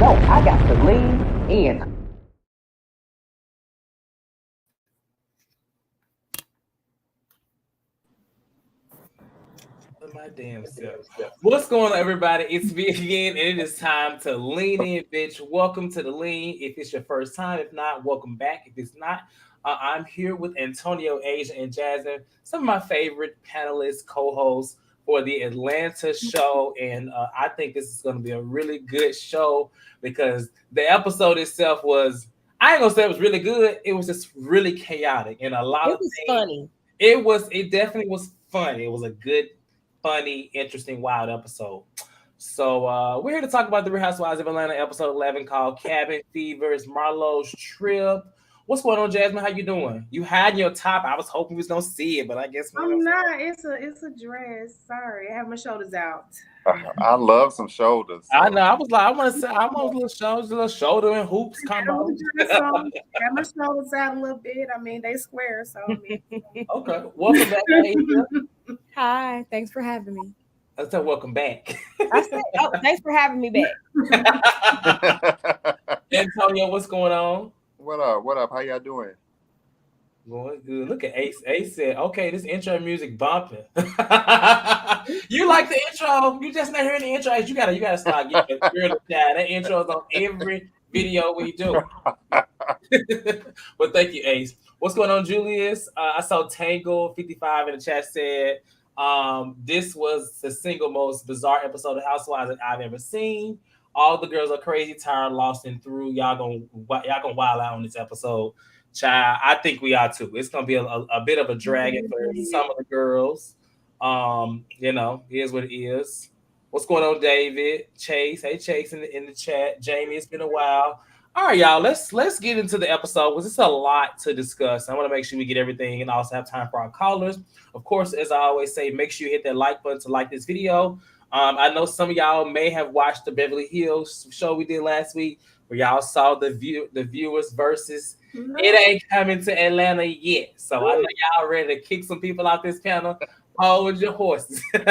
I got to lean in. My damn self. What's going on, everybody? It's me again, and it is time to lean in, bitch. Welcome to the lean. If it's your first time, if not, welcome back. If it's not, I'm here with Antonio, Asia, and Jasmine, some of my favorite panelists, co-hosts for the Atlanta show, and I think this is going to be a really good show because the episode itself was. I ain't gonna say it was really good. It was just really chaotic and a lot of was things. funny. It definitely was fun. It was a good, funny, interesting, wild episode. So we're here to talk about the Real Housewives of Atlanta episode 11 called Cabin Fever. It's Marlo's trip. What's going on, Jasmine? How you doing? You had your top. I was hoping we was gonna see it, but I guess I'm not. It's a dress. Sorry, I have my shoulders out. I love some shoulders. So. I know. I was like, I want to say, I want a little shoulder and hoops combo. Got my shoulders out a little bit. I mean, they square. So okay. Welcome back, Asia. Hi. Thanks for having me. I said, welcome back. I said, thanks for having me back. Antonio, what's going on? What up? What up? How y'all doing? Going good. Look at Ace. Ace said, okay, this intro music bumping. You like the intro. You just not hearing the intro. You gotta start getting the that intro is on every video we do. But thank you, Ace. What's going on, Julius? I saw Tangle 55 in the chat said this was the single most bizarre episode of Housewives that I've ever seen. All the girls are crazy, tired, lost, and through. Y'all gonna wild out on this episode. Child, I think we are too. It's gonna be a bit of a drag for some of the girls. Here's what it is. What's going on, David? Chase, hey Chase in the chat. Jamie, it's been a while. All right, y'all. Let's get into the episode because it's a lot to discuss. I want to make sure we get everything and also have time for our callers. Of course, as I always say, make sure you hit that like button to like this video. I know some of y'all may have watched the Beverly Hills show we did last week, where y'all saw the viewers versus. It ain't coming to Atlanta yet, so I know y'all ready to kick some people off this panel. Hold your horses. I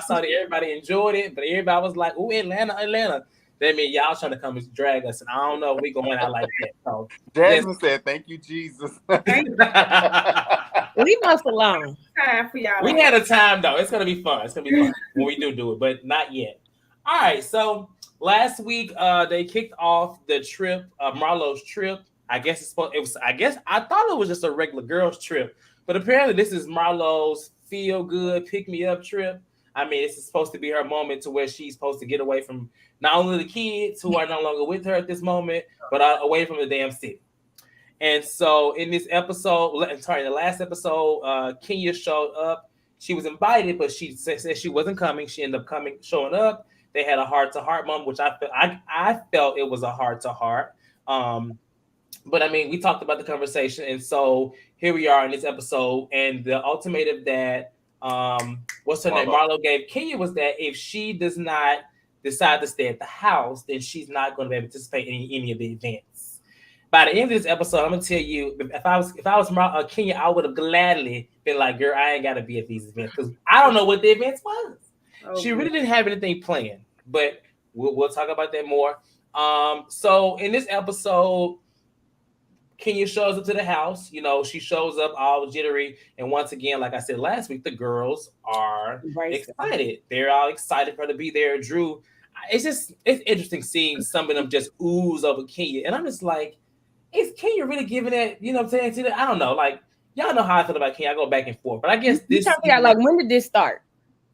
saw that everybody enjoyed it, but everybody was like, "Ooh, Atlanta." That means y'all trying to come and drag us, and I don't know if we going out like that. So Jasmine said, "Thank you, Jesus." Leave us alone. Time for y'all. We had a time though. It's gonna be fun. It's gonna be fun when we do it, but not yet. All right, so last week they kicked off the trip, Marlo's trip. I guess I thought it was just a regular girls trip, but apparently this is Marlo's feel good, pick me up trip. I mean, this is supposed to be her moment to where she's supposed to get away from not only the kids who are no longer with her at this moment, but away from the damn city. And so in this episode, the last episode, Kenya showed up. She was invited, but she said she wasn't coming. She ended up showing up. They had a heart-to-heart moment, which I felt it was a heart-to-heart. But I mean, we talked about the conversation, and so here we are in this episode. And the ultimatum that what's her name? Marlo gave Kenya was that if she does not decide to stay at the house, then she's not going to be able to participate in any of the events. By the end of this episode, I'm gonna tell you, if I was Kenya, I would have gladly been like, "Girl, I ain't got to be at these events because I don't know what the events was." Okay. She really didn't have anything planned, but we'll talk about that more. So in this episode, Kenya shows up to the house. You know, she shows up all jittery, and once again, like I said last week, the girls are excited. They're all excited for her to be there. Drew, it's interesting seeing some of them just ooze over Kenya, and I'm just like, is Kenya really giving that? You know what I'm saying? I don't know. Like, y'all know how I feel about Kenya. I go back and forth, but I guess this. Like, when did this start?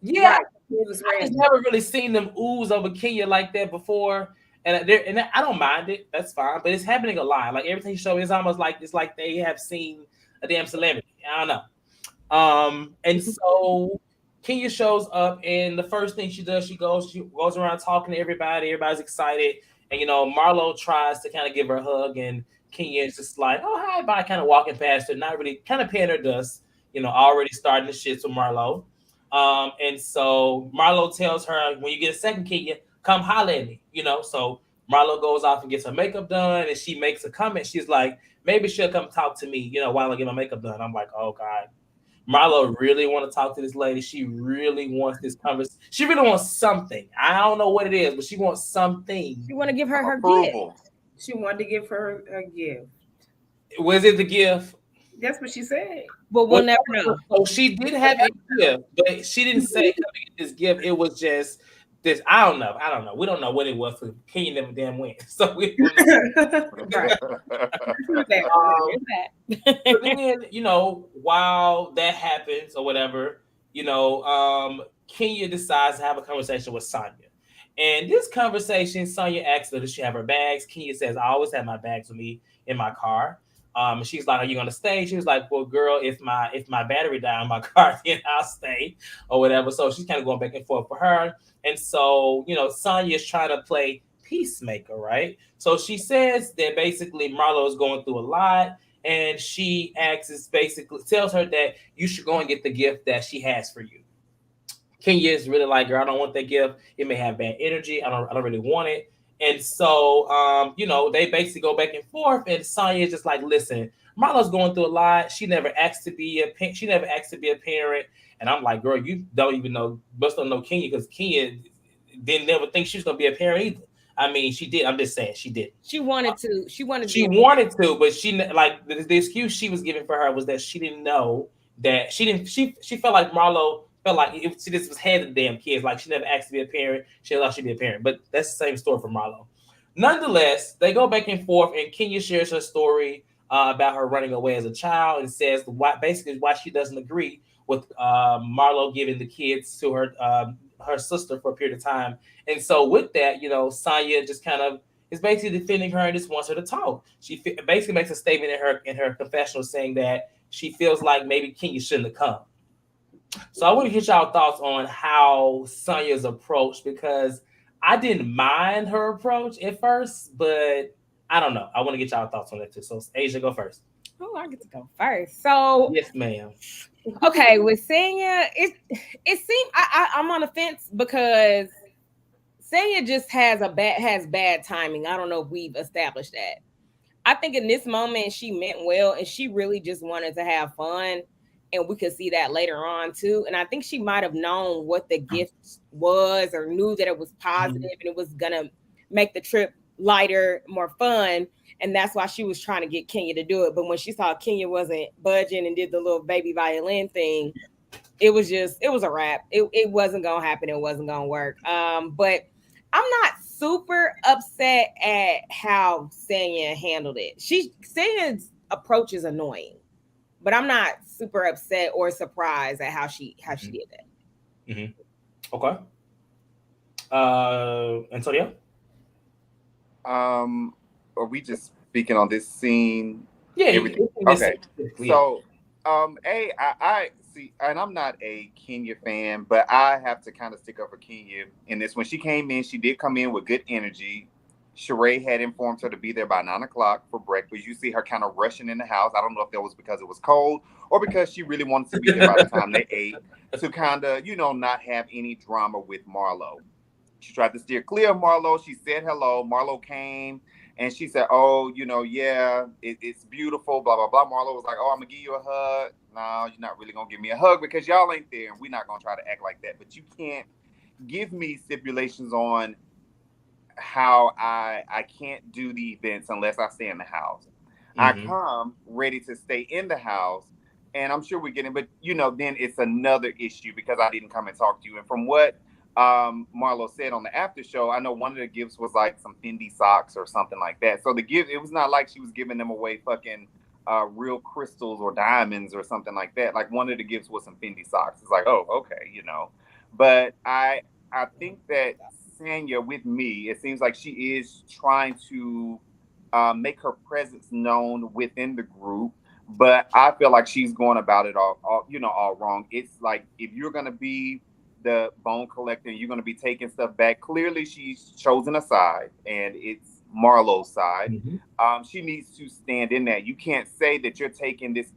Yeah, right. I just never really seen them ooze over Kenya like that before, and I don't mind it. That's fine, but it's happening a lot. Like everything you show, it's almost like they have seen a damn celebrity. I don't know. And so Kenya shows up, and the first thing she does, she goes around talking to everybody. Everybody's excited, and Marlo tries to kind of give her a hug, and Kenya is just like, "Oh, hi," bye, kind of walking past her, not really, kind of paying her dust. Already starting the shits with Marlo. And so Marlo tells her, when you get a second, Kenya, come holler at me, So Marlo goes off and gets her makeup done, and she makes a comment. She's like, maybe she'll come talk to me, while I get my makeup done. I'm like, oh God. Marlo really want to talk to this lady. She really wants this conversation. She really wants something. I don't know what it is, but she wants something. You want to give her her gift. Approval. She wanted to give her a gift. Was it the gift? That's what she said. But we'll never know. So she did have a gift, but she didn't say come and get this gift. It was just this. I don't know. We don't know what it was. Because Kenya never damn went. So we don't know. But then, while that happens or whatever, Kenya decides to have a conversation with Sonya. And this conversation, Sonya asks her, does she have her bags? Kenya says, I always have my bags with me in my car. She's like, are you going to stay? She was like, well, girl, if my battery died in my car, then I'll stay or whatever. So she's kind of going back and forth for her. And so, Sonya is trying to play peacemaker, right? So she says that basically Marlo is going through a lot. And she tells her that you should go and get the gift that she has for you. Kenya is really like, girl, I don't want that gift. It may have bad energy. I don't really want it. And so, they basically go back and forth. And Sonya is just like, listen, Marlo's going through a lot. She never asked to be a parent. And I'm like, girl, you don't even know, must don't know Kenya, because Kenya didn't never think she was going to be a parent either. I mean, she did. I'm just saying she did. She wanted to. She wanted to, but she like the excuse she was giving for her was that she didn't know that she felt like Marlo felt like if she just was handed the damn kids. Like she never asked to be a parent. She thought she'd be a parent. But that's the same story for Marlo. Nonetheless, they go back and forth, and Kenya shares her story about her running away as a child and says basically why she doesn't agree with Marlo giving the kids to her sister for a period of time. And so with that, Sonya just kind of is basically defending her and just wants her to talk. She basically makes a statement in her confessional saying that she feels like maybe Kenya shouldn't have come. So I want to get y'all thoughts on how Sonya's approach, because I didn't mind her approach at first, but I don't know. I want to get y'all thoughts on that too. So Asia, go first. Oh, I get to go first. So yes, ma'am. Okay, with Sonya, it seemed I'm on the fence because Sonya just has bad timing. I don't know if we've established that. I think in this moment she meant well, and she really just wanted to have fun, and we could see that later on too. And I think she might have known what the gift was, or knew that it was positive and it was gonna make the trip lighter, more fun. And that's why she was trying to get Kenya to do it. But when she saw Kenya wasn't budging and did the little baby violin thing, it was a wrap. It wasn't going to happen. It wasn't going to work. But I'm not super upset at how Sonya handled it. Sonya's approach is annoying, but I'm not super upset or surprised at how she did that. Mm-hmm. Okay. Antonio? Are we just speaking on this scene? Yeah. Everything? Okay. So, I see, and I'm not a Kenya fan, but I have to kind of stick up for Kenya in this. When she came in, she did come in with good energy. Sheree had informed her to be there by 9:00 for breakfast. You see her kind of rushing in the house. I don't know if that was because it was cold or because she really wanted to be there by the time they ate, to kind of, not have any drama with Marlo. She tried to steer clear of Marlo. She said hello. Marlo came and she said, oh, yeah, it's beautiful, blah, blah, blah. Marlo was like, oh, I'm going to give you a hug. No, you're not really going to give me a hug because y'all ain't there, and we're not going to try to act like that. But you can't give me stipulations on how I can't do the events unless I stay in the house. Mm-hmm. I come ready to stay in the house, and I'm sure we're getting, but, then it's another issue because I didn't come and talk to you. And from what Marlo said on the after show, I know one of the gifts was like some Fendi socks or something like that. So the gift, it was not like she was giving them away fucking real crystals or diamonds or something like that. Like one of the gifts was some Fendi socks. It's like, oh, okay, But I think that Sonya, with me, it seems like she is trying to make her presence known within the group. But I feel like she's going about it all wrong. It's like, if you're going to be the bone collector, you're going to be taking stuff back. Clearly, she's chosen a side, and it's Marlo's side. Mm-hmm. She needs to stand in that. You can't say that you're taking this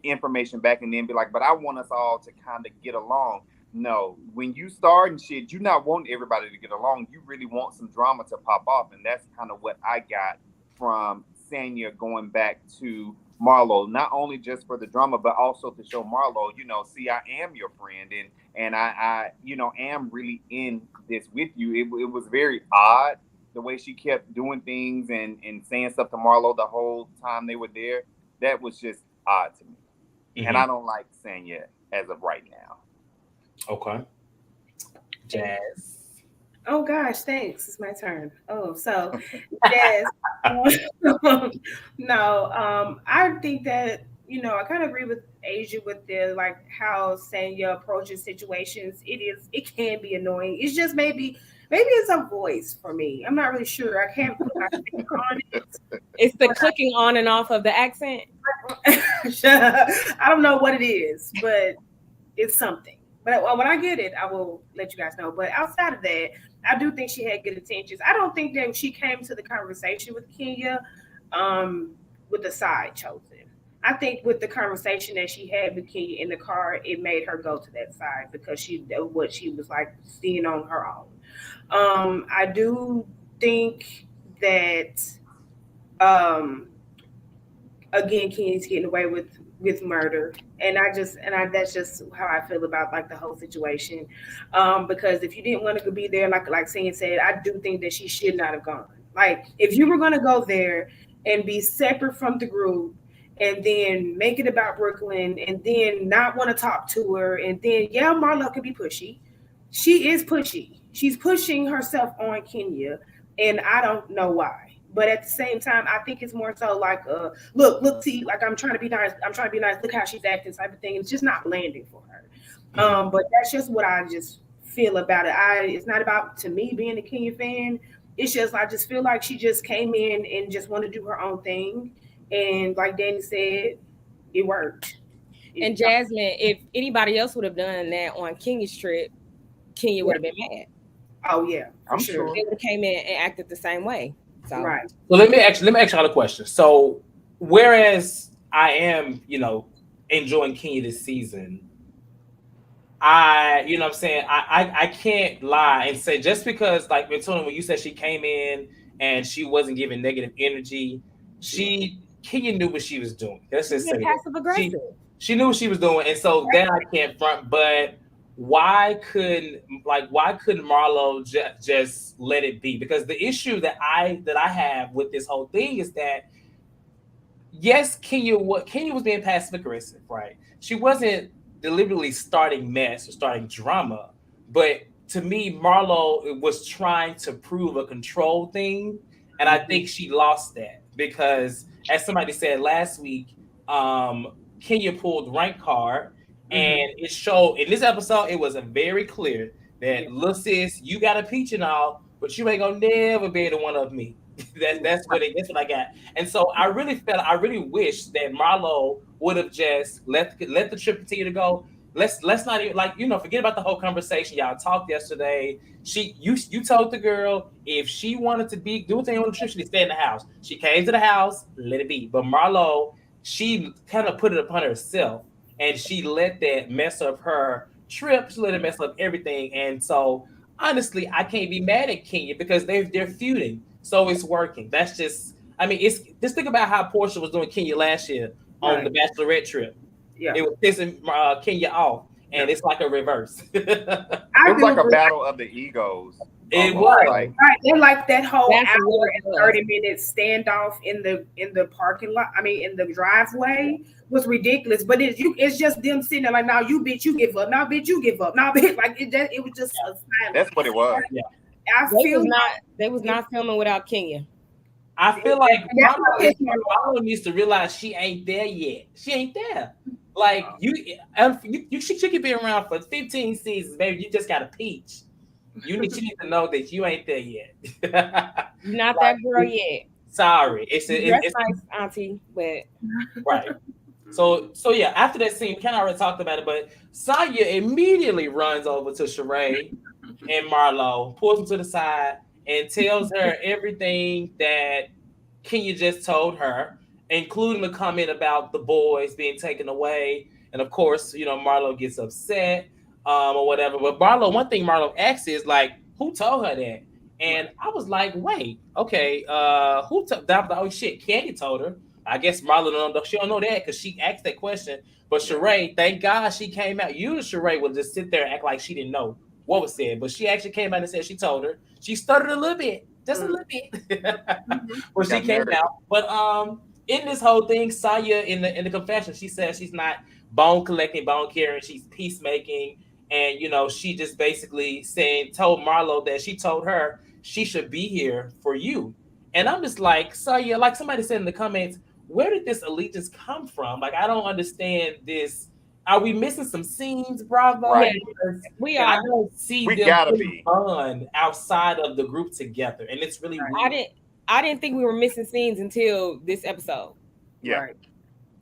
information back and then be like, but I want us all to kind of get along. No, when you start and shit, you not want everybody to get along. You really want some drama to pop off, and that's kind of what I got from Sonya going back to Marlo, not only just for the drama, but also to show Marlo, see, I am your friend, and I am really in this with you. It was very odd the way she kept doing things and saying stuff to Marlo the whole time they were there. That was just odd to me. Mm-hmm. And I don't like Sanya as of right now. Okay. Jazz. Oh gosh, thanks. It's my turn. Oh, so Jazz. No, I think that I kind of agree with Asia with the like how Sanya approaches situations. It can be annoying. It's just maybe it's a voice for me. I'm not really sure. I can't put my finger on it. It's the clicking on and off of the accent. I don't know what it is, but it's something. But when I get it, I will let you guys know. But outside of that, I do think she had good intentions. I don't think that she came to the conversation with Kenya with the side chosen. I think with the conversation that she had with Kenya in the car, it made her go to that side because she knew what she was like seeing on her own. I do think that again, Kenya's getting away with murder, and that's just how I feel about like the whole situation. Because if you didn't want to be there, like Sanya said, I do think that she should not have gone. Like if you were going to go there and be separate from the group, and then make it about Brooklyn, and then not want to talk to her, and then Marlo could be pushy. She is pushy. She's pushing herself on Kenya, and I don't know why. But at the same time, I think it's more so like, look, see, like I'm trying to be nice. Look how she's acting, type of thing. It's just not landing for her. But that's just what I just feel about it. It's not about, to me, being a Kenya fan. It's just, I just feel like she just came in and just wanted to do her own thing. And like Danny said, it worked. And Jasmine, if anybody else would have done that on Kenya's trip, Kenya would have been mad. Oh yeah, I'm sure. They would have came in and acted the same way. So. Right. So let me ask y'all a question. So whereas I am, enjoying Kenya this season, I can't lie and say just because like Antonio, when you said she came in and she wasn't giving negative energy, Kenya knew what she was doing. Let's just say passive aggressive. She knew what she was doing, and so that I can't front. But why couldn't Marlo just let it be? Because the issue that I have with this whole thing is that yes, Kenya was being passive aggressive, right? She wasn't deliberately starting mess or starting drama, but to me, Marlo was trying to prove a control thing, and I think she lost that because, as somebody said last week, Kenya pulled rank card. And it showed in this episode, it was very clear that look, sis, you got a peach and all, but you ain't gonna never be the one of me. that's what I got. And so I really wish that Marlo would have just let the trip continue to go. Let's not even forget about the whole conversation. Y'all talked yesterday. You told the girl if she wanted to do a thing on the trip, she'd stay in the house. She came to the house, let it be. But Marlo, she kind of put it upon herself. And she let that mess up her trip. She let it mess up everything. And so, honestly, I can't be mad at Kenya because they're feuding. So it's working. That's just, it's just think about how Portia was doing Kenya last year on the Bachelorette trip. Yeah, it was pissing Kenya off, and it's like a reverse. It was like a battle of the egos. It was right. They're like that whole hour and 30-minute standoff in the parking lot. In the driveway was ridiculous. But it's just them sitting there like, now you bitch, you give up. Now bitch, you give up. Now bitch, like it was just a silence. That's what it was. Yeah. They was not filming without Kenya. I feel like Marlo needs to realize she ain't there yet. She ain't there. Like she could be around for 15 seasons, baby. You just got a peach. She needs to know that you ain't there yet. You're not that girl yet. Sorry, it's nice, auntie, but right. So yeah. After that scene, we kind of already talked about it, but Sanya immediately runs over to Sheree and Marlo, pulls them to the side, and tells her everything that Kenya just told her, including the comment about the boys being taken away. And of course, Marlo gets upset. Or whatever. But Marlo, one thing Marlo asks is like, who told her that? And I was like, wait, okay, who told that? Oh shit, Candy told her. I guess Marlo don't know. She don't know that because she asked that question. But Sheree, thank God she came out. Usually Sheree would just sit there and act like she didn't know what was said. But she actually came out and said she told her. She stuttered a little bit, just a little bit. When she came out. But in this whole thing, Saya in the confession, she says she's not bone collecting, bone carrying, she's peacemaking. And she just basically told Marlo that she told her she should be here for you. And I'm just like, Saya, like somebody said in the comments, where did this allegiance come from? Like, I don't understand this. Are we missing some scenes, Bravo? Right. We are. I don't see them having fun outside of the group together, and it's really weird. I didn't think we were missing scenes until this episode. Yeah,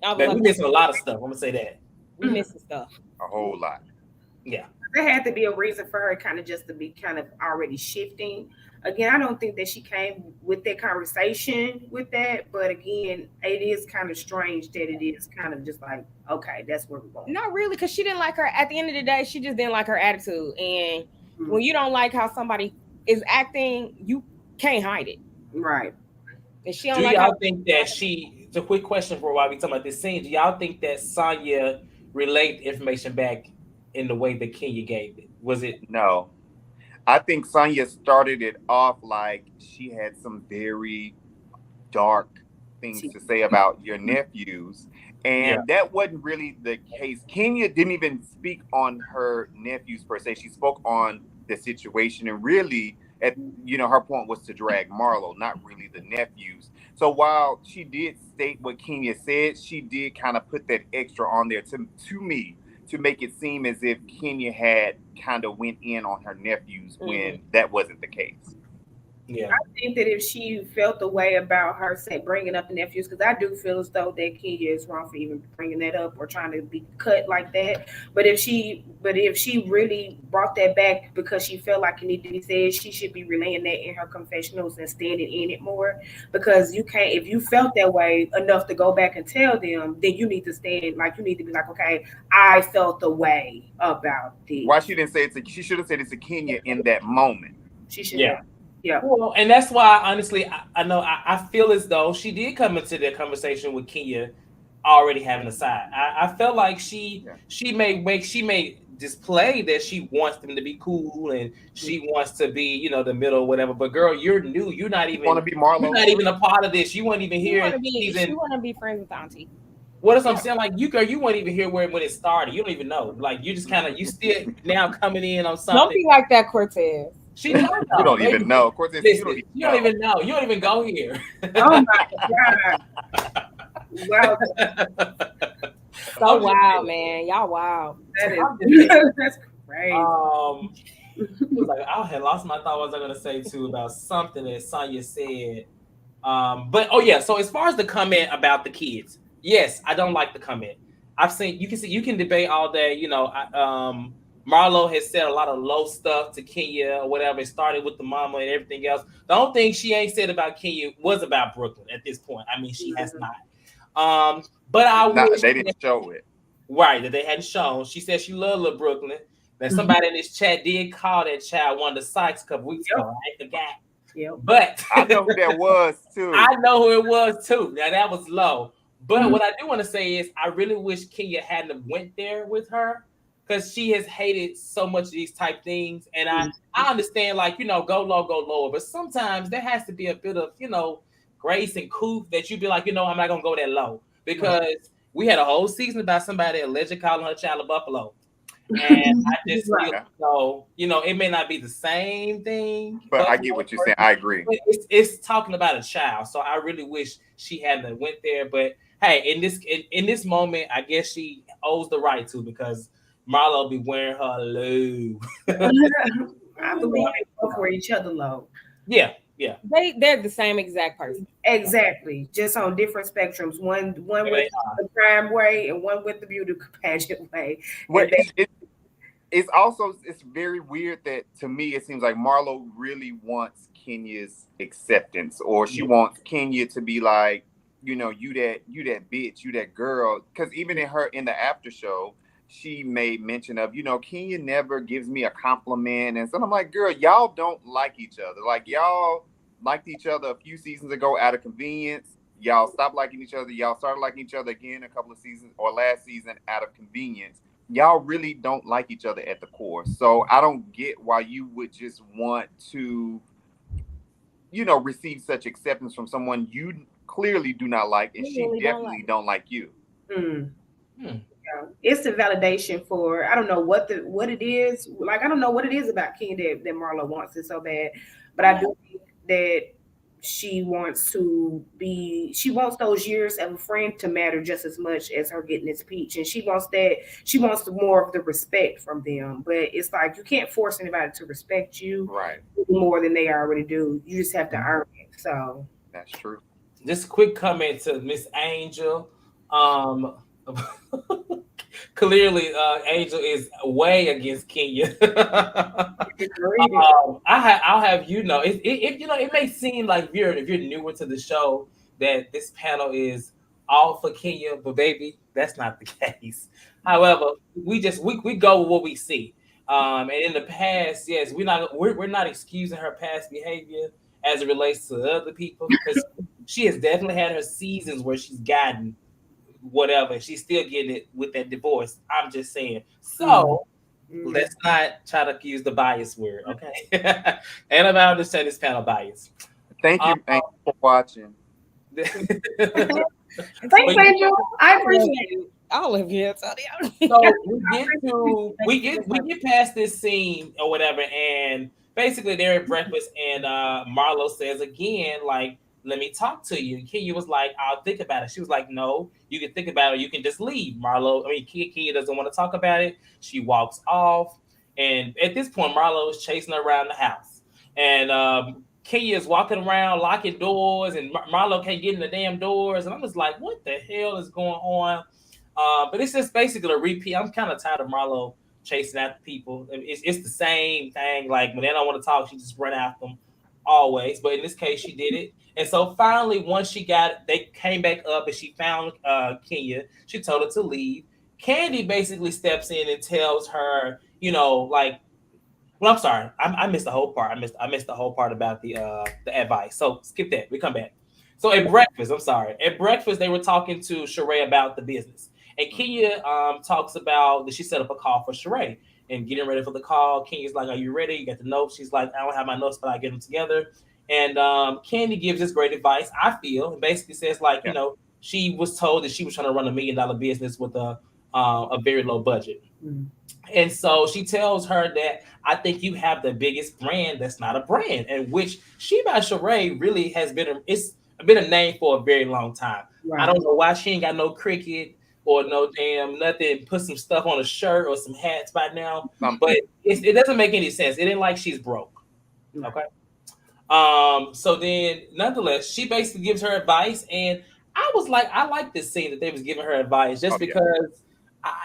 right. We're missing a lot of stuff. I'm gonna say that we're missing stuff. A whole lot. Yeah. There had to be a reason for her kind of just to be kind of already shifting. Again, I don't think that she came with that conversation with that, but again, it is kind of strange that it is kind of just like, okay, that's where we're going. Not really, because she didn't like her. At the end of the day, she just didn't like her attitude. And when you don't like how somebody is acting, you can't hide it. Right. And she don't do like y'all think that it's a quick question for why we talking about this scene. Do y'all think that Sonya relayed the information back in the way that Kenya gave it? Was it? No. I think Sonya started it off like she had some very dark things to say about your nephews. And that wasn't really the case. Kenya didn't even speak on her nephews per se. She spoke on the situation, and really, her point was to drag Marlo, not really the nephews. So while she did state what Kenya said, she did kind of put that extra on there to me, to make it seem as if Kenya had kind of went in on her nephews when that wasn't the case. Yeah, I think that if she felt the way about her bringing up the nephews, because I do feel as though that Kenya is wrong for even bringing that up or trying to be cut like that. But if she really brought that back because she felt like it needed to be said, she should be relaying that in her confessionals and standing in it more. Because you can't, if you felt that way enough to go back and tell them, then you need to stand, like you need to be like, okay, I felt the way about this. Why she didn't say she should have said it's a Kenya in that moment. She should have. Yeah. Well, and that's why, honestly, I feel as though she did come into that conversation with Kenya already having a side. I felt like she may display that she wants them to be cool and she wants to be, the middle or whatever. But girl, you're new. You're not even want to be Marlo. You're not even a part of this. You weren't even here. You want to be friends with Auntie. What is I'm saying? Like you, girl, you weren't even here when it started. You don't even know. Like you just kind of you still now coming in on something. Don't be like that, Cortez. She don't know. You don't even know. Cortez, listen, you don't even know. You don't even go here. Oh my God. Wow. So wild, man. Y'all wild. That's crazy. Like I had lost my thought. What was I gonna say too about something that Sonya said? So as far as the comment about the kids, yes, I don't like the comment. You can debate all day. Marlo has said a lot of low stuff to Kenya or whatever. It started with the mama and everything else. The only thing she ain't said about Kenya was about Brooklyn at this point. I mean, she has not. But I wish they didn't show it. Right, that they hadn't shown. She said she loved little Brooklyn. That somebody in this chat did call that child one of the Sykes a couple weeks ago. I forgot. Yep. But I know who that was too. I know who it was too. Now that was low. But what I do want to say is I really wish Kenya hadn't went there with her. Because she has hated so much of these type things. And I understand, like, go low, go lower. But sometimes there has to be a bit of, grace and coof that you be like, I'm not going to go that low. Because we had a whole season about somebody allegedly calling her child a buffalo. And I just feel, it may not be the same thing. But I get what you're saying. I agree. It's talking about a child. So I really wish she hadn't went there. But, hey, in this moment, I guess she owes the right to because Marlo be wearing her low. I believe they both wear each other low. Yeah. They're the same exact person. Exactly. Just on different spectrums. One with the crime way and one with the beauty pageant way. Well, it's very weird that to me it seems like Marlo really wants Kenya's acceptance, or she wants Kenya to be like, you that bitch, you that girl. Because even in the after show, she made mention of, Kenya never gives me a compliment. And so I'm like, girl, y'all don't like each other. Like, y'all liked each other a few seasons ago out of convenience. Y'all stopped liking each other. Y'all started liking each other again a couple of seasons or last season out of convenience. Y'all really don't like each other at the core. So I don't get why you would just want to, receive such acceptance from someone you clearly do not like, and she definitely don't like you. It's the validation for, I don't know what it is. Like, I don't know what it is about King that Marlo wants it so bad, but I do think that she wants those years of a friend to matter just as much as her getting this peach, and she wants more of the respect from them. But it's like, you can't force anybody to respect you more than they already do. You just have to earn it. So that's true. Just a quick comment to Miss Angel. Clearly, Angel is way against Kenya. I'll have you know, it may seem like if you're newer to the show that this panel is all for Kenya, but baby, that's not the case. However, we go with what we see. And in the past, yes, we're not excusing her past behavior as it relates to other people, because she has definitely had her seasons where she's gotten whatever. She's still getting it with that divorce. I'm just saying. So let's not try to use the bias word, okay? And I'm out to say this panel bias. Thank you for watching. Thanks, Angel. I appreciate you. All of you. So we get past this scene or whatever, and basically they're at breakfast, and Marlo says again, like, let me talk to you. And Kenya was like, I'll think about it. She was like, no, you can think about it. You can just leave. Kenya doesn't want to talk about it. She walks off. And at this point, Marlo is chasing her around the house. And Kenya is walking around, locking doors, and Marlo can't get in the damn doors. And I'm just like, what the hell is going on? But it's just basically a repeat. I'm kind of tired of Marlo chasing after people. It's the same thing. Like, when they don't want to talk, she just run after them always. But in this case, she did it. And so finally, once they came back up and she found Kenya, she told her to leave. Candy basically steps in and tells her, I'm sorry, I missed the whole part. I missed the whole part about the advice. So skip that. We come back. So at breakfast, they were talking to Sheree about the business. And Kenya talks about that she set up a call for Sheree and getting ready for the call. Kenya's like, are you ready? You got the notes. She's like, I don't have my notes, but I get them together. And Candy gives this great advice, I feel, and basically says, like, she was told that she was trying to run $1 million business with a very low budget. And so she tells her that, I think you have the biggest brand that's not a brand, and which She by Sheree really has been a name for a very long time. Right. I don't know why she ain't got no cricket or no damn nothing, put some stuff on a shirt or some hats by now, but it doesn't make any sense. It ain't like she's broke. Okay. So then nonetheless, she basically gives her advice, and I was like, I like this scene that they was giving her advice just because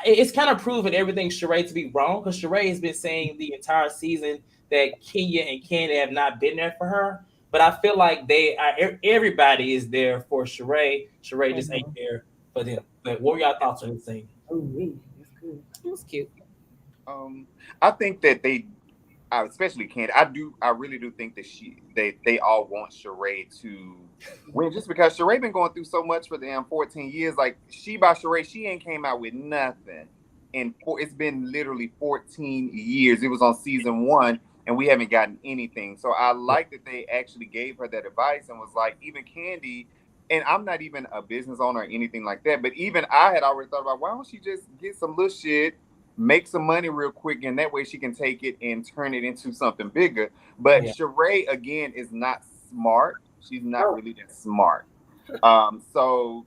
it's kind of proving everything Sheree to be wrong, because Sheree has been saying the entire season that Kenya and Candy have not been there for her, but I feel like everybody is there for Sheree. Sheree just ain't there for them. But what were y'all thoughts on this scene? Oh, that's good. It was cute. I think that especially Candy, I really do think that they all want Sheree to win, just because Sheree been going through so much for them 14 years. Like, She by Sheree, she ain't came out with nothing, and it's been literally 14 years. It was on season 1, and we haven't gotten anything. So I like that they actually gave her that advice and was like, even Candy, and I'm not even a business owner or anything like that, but even I had already thought about, why don't she just get some little shit, make some money real quick, and that way she can take it and turn it into something bigger. But Sheree, again, is not smart. She's not really that smart. So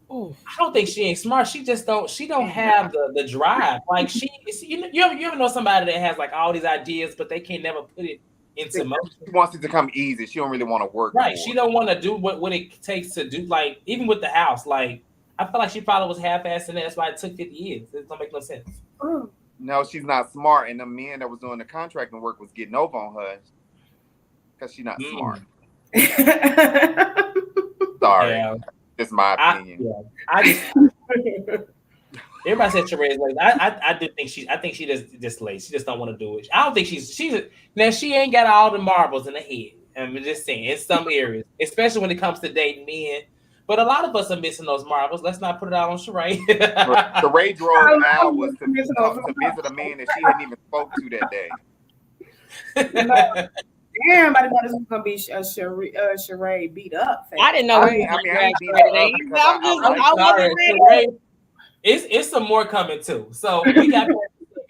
I don't think she ain't smart. She just don't have the drive. Like, you ever know somebody that has like all these ideas, but they can never put it into motion. She wants it to come easy. She don't really want to work. Right. She don't want to do what it takes to do. Like, even with the house, like, I feel like she probably was half-assed, and that's why it took 50 years. It don't make no sense. No, she's not smart, and the men that was doing the contracting work was getting over on her because she's not smart. Sorry, that's my opinion. Everybody said Sheree's lazy. I think she just lazy. She just don't want to do it. I don't think she ain't got all the marbles in the head. I'm just saying, in some areas, especially when it comes to dating men. But a lot of us are missing those marbles. Let's not put it out on Sheree. Sheree drove hours to visit a man that she hadn't even spoke to that day. Damn, I thought this was gonna be a Sheree beat up. I didn't know. I ain't beat up because it's some more coming too. So we got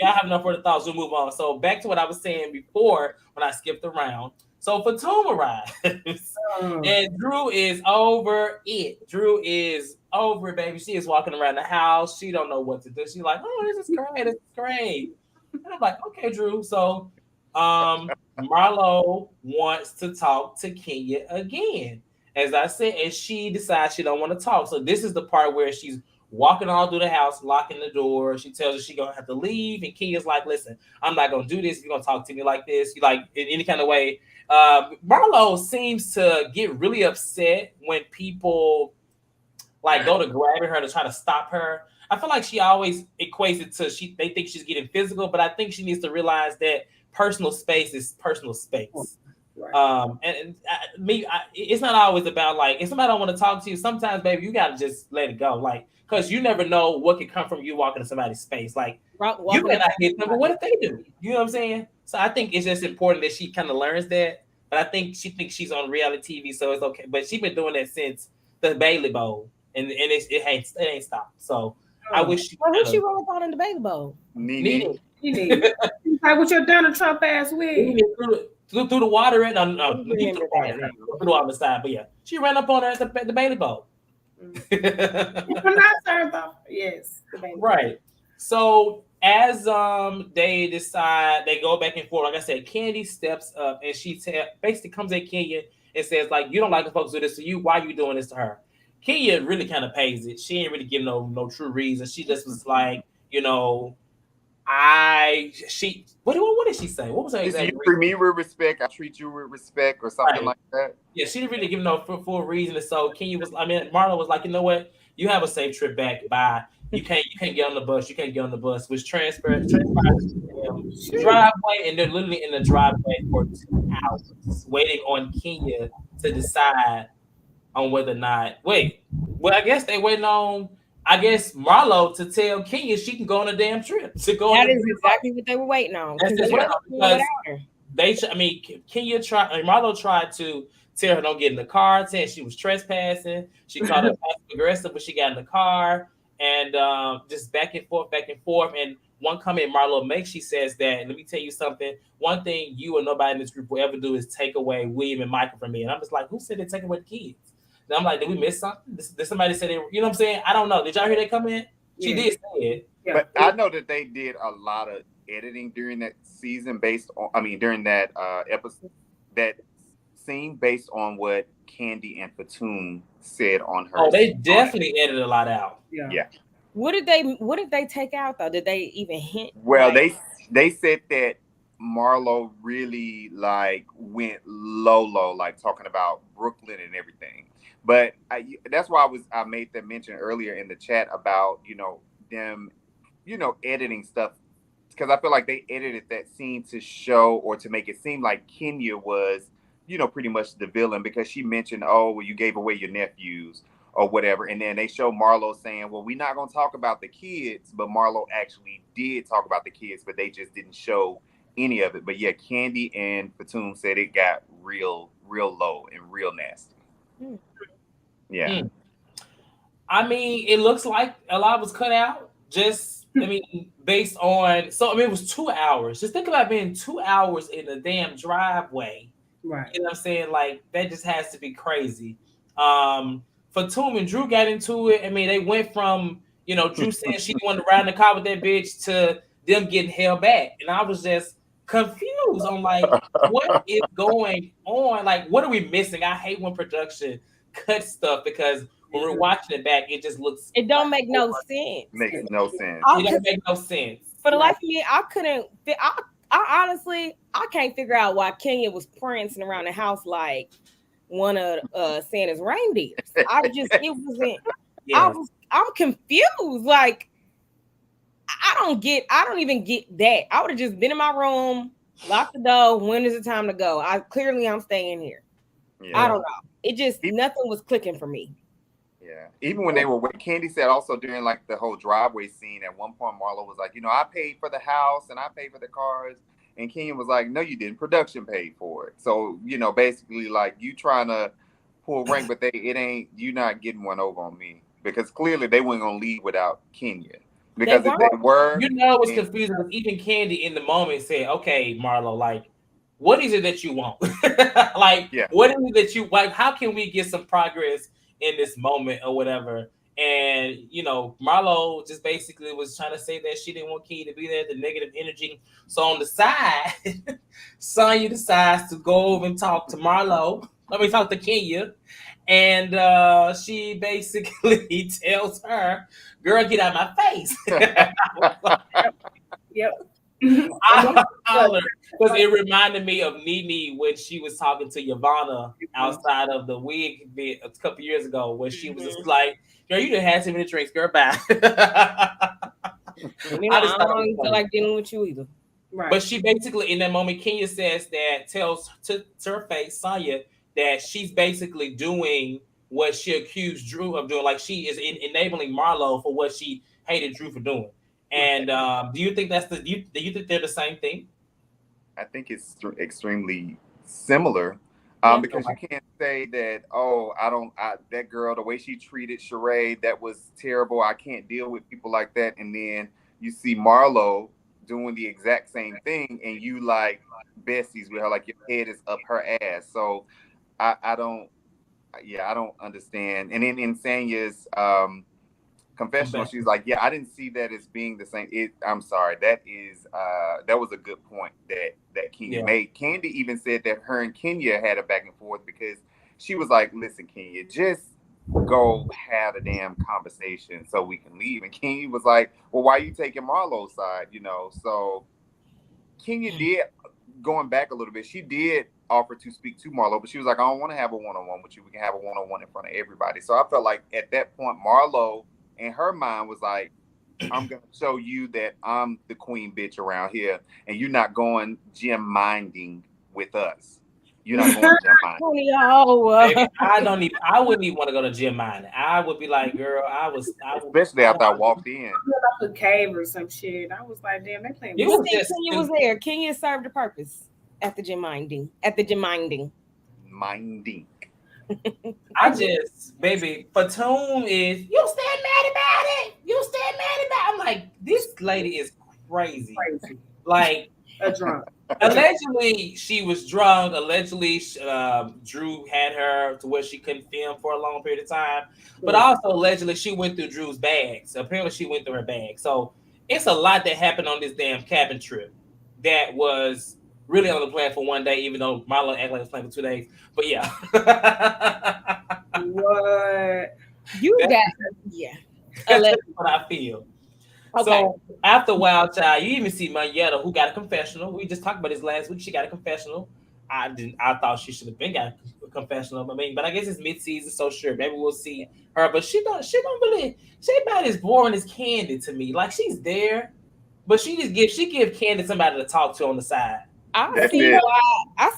have enough further thoughts. We'll move on. So back to what I was saying before when I skipped around. So Fatum arrives, and Drew is over it. Drew is over it, baby. She is walking around the house. She don't know what to do. She's like, "Oh, this is great. This is great." And I'm like, "Okay, Drew." So, Marlo wants to talk to Kenya again, as I said, and she decides she don't want to talk. So this is the part where she's walking all through the house, locking the door. She tells her she's gonna have to leave, and Kenya's like, "Listen, I'm not gonna do this. You're gonna talk to me like this, you like in any kind of way." Marlo seems to get really upset when people like go to grabbing her to try to stop her. I feel like she always equates it to they think she's getting physical, but I think she needs to realize that personal space is personal space. Right. It's not always about like if somebody don't want to talk to you. Sometimes, baby, you gotta just let it go, like because you never know what could come from you walking in somebody's space. Like you may not hit them, but what if they do? You know what I'm saying? So I think it's just important that she kind of learns that. But I think she thinks she's on reality TV, so it's okay. But she's been doing that since the Bailey Bowl, and it ain't stopped. So I wish she. Who she roll up on in the Bailey Bowl? Nene. Like with your Donald Trump ass wig. Through the water and through the other side, but yeah, she ran up on her at the Bailey Bowl. I'm not served off. Yes, right. So as they decide, they go back and forth. Like I said, Candy steps up and she basically comes at Kenya and says, like, you don't like the folks do this to you. Why are you doing this to her? Kenya really kind of pays it. She ain't really give no true reason. She just was like, you know, what did she say? What was her exact reason? You treat me with respect, I treat you with respect, or something like that. Yeah, she didn't really give no full reason. And so Marlo was like, you know what? You have a safe trip back. Bye. You can't get on the bus. You can't get on the bus. Which transferred to the driveway, and they're literally in the driveway for 2 hours waiting on Kenya to decide on whether or not. Well, I guess they waiting on. I guess Marlo to tell Kenya she can go on a damn trip. That is exactly what they were waiting on. Marlo tried to tell her don't get in the car, saying she was trespassing. She called her passive aggressive when she got in the car, and just back and forth. And one comment Marlo makes, she says that, let me tell you something. One thing you or nobody in this group will ever do is take away William and Michael from me. And I'm just like, who said they take away the kids? And I'm like, did we miss something? Did somebody say they? You know what I'm saying? I don't know. Did y'all hear that come in? She did say it. Yeah. But I know that they did a lot of editing during that season during that episode, that scene based on what Candy and Fatum said on her. Oh, they definitely edited a lot out. Yeah. What did they take out though? Did they even hint? Well, they said that Marlo really like went low, like talking about Brooklyn and everything. But that's why I made that mention earlier in the chat about, them, editing stuff. Because I feel like they edited that scene to show or to make it seem like Kenya was, pretty much the villain, because she mentioned, oh, well, you gave away your nephews or whatever. And then they show Marlo saying, well, we're not going to talk about the kids. But Marlo actually did talk about the kids, but they just didn't show any of it. But yeah, Candy and Fatum said it got real low and real nasty. Yeah. I mean, it looks like a lot was cut out. Based on it was 2 hours. Just think about being 2 hours in a damn driveway. Right. You know what I'm saying? Like that just has to be crazy. Fatum and Drew got into it. I mean, they went from, Drew saying she wanted to ride in the car with that bitch to them getting held back. And I was just confused on like, what is going on? Like, what are we missing? I hate when production cut stuff because when we're watching it back, it just looks. It don't make no sense. Makes no sense. It don't make no sense. For the life of me, I couldn't. I honestly, I can't figure out why Kenya was prancing around the house like one of Santa's reindeers. It wasn't. Yeah. I'm confused. Like, I don't even get that. I would have just been in my room, locked the door. When is it time to go? I'm staying here. Yeah. I don't know. It just nothing was clicking for me. Yeah. Even when they were, Candy said also during like the whole driveway scene, at one point Marlo was like, I paid for the house and I paid for the cars. And Kenya was like, no, you didn't. Production paid for it. So, basically like you trying to pull rank, but you not getting one over on me. Because clearly they weren't going to leave without Kenya. Because if they were. It was confusing because even Candy in the moment said, okay, Marlo, like, what is it that you want? Like, what is it that you like? How can we get some progress in this moment or whatever? And Marlo just basically was trying to say that she didn't want Key to be there, the negative energy. So on the side, Sonya decides to go over and talk to Marlo. Let me talk to Kenya. And she basically tells her, girl, get out of my face. Yep. Because it reminded me of Nene when she was talking to Yvonne outside of the wig bit a couple years ago, where she was just like, girl, you done had too many drinks, girl, bye. I don't feel like dealing with you either. Right. But she basically, in that moment, Kenya tells to her face, Sonya, that she's basically doing what she accused Drew of doing. Like she is enabling Marlo for what she hated Drew for doing. And do you think do you think they're the same thing? I think it's extremely similar. Because you can't say that, that girl, the way she treated Sheree, that was terrible. I can't deal with people like that. And then you see Marlo doing the exact same thing and you like besties with her, like your head is up her ass. So I don't understand. And then in Sanya's confessional, she's like, I didn't see that as being the same. I'm sorry. That was a good point that Kenya made. Candy even said that her and Kenya had a back and forth because she was like, listen, Kenya, just go have a damn conversation so we can leave. And Kenya was like, well, why are you taking Marlo's side? So Kenya did, going back a little bit, she did offer to speak to Marlo, but she was like, I don't want to have a one-on-one with you. We can have a one-on-one in front of everybody. So I felt like at that point, Marlo in her mind was like, I'm going to show you that I'm the queen bitch around here and you're not going gym minding with us. You're not going gym minding. I wouldn't even want to go to gym minding. I would be like, girl, especially after I walked in. Like a cave or some shit. I was like, damn, they playing. Kenya was there. Kenya served a purpose at the gym minding. Minding. I just, baby, Fatum is, you stand mad about it. I'm like, this lady is crazy. Like, a drunk. Allegedly, she was drunk. Allegedly, Drew had her to where she couldn't film for a long period of time. But also, allegedly, she went through Drew's bag. So apparently, she went through her bag. So it's a lot that happened on this damn cabin trip that was really on the plan for one day, even though Marlo acted like it was planned for 2 days. But yeah. What? That's what I feel. Okay. So after Wild Child, you even see Mayetta, who got a confessional. We just talked about this last week. She got a confessional. I thought she should have been got a confessional. I mean, but I guess it's mid-season, so sure, maybe we'll see her. But she don't really. She about as boring as Candy to me. Like she's there, but she give Candy somebody to talk to on the side. I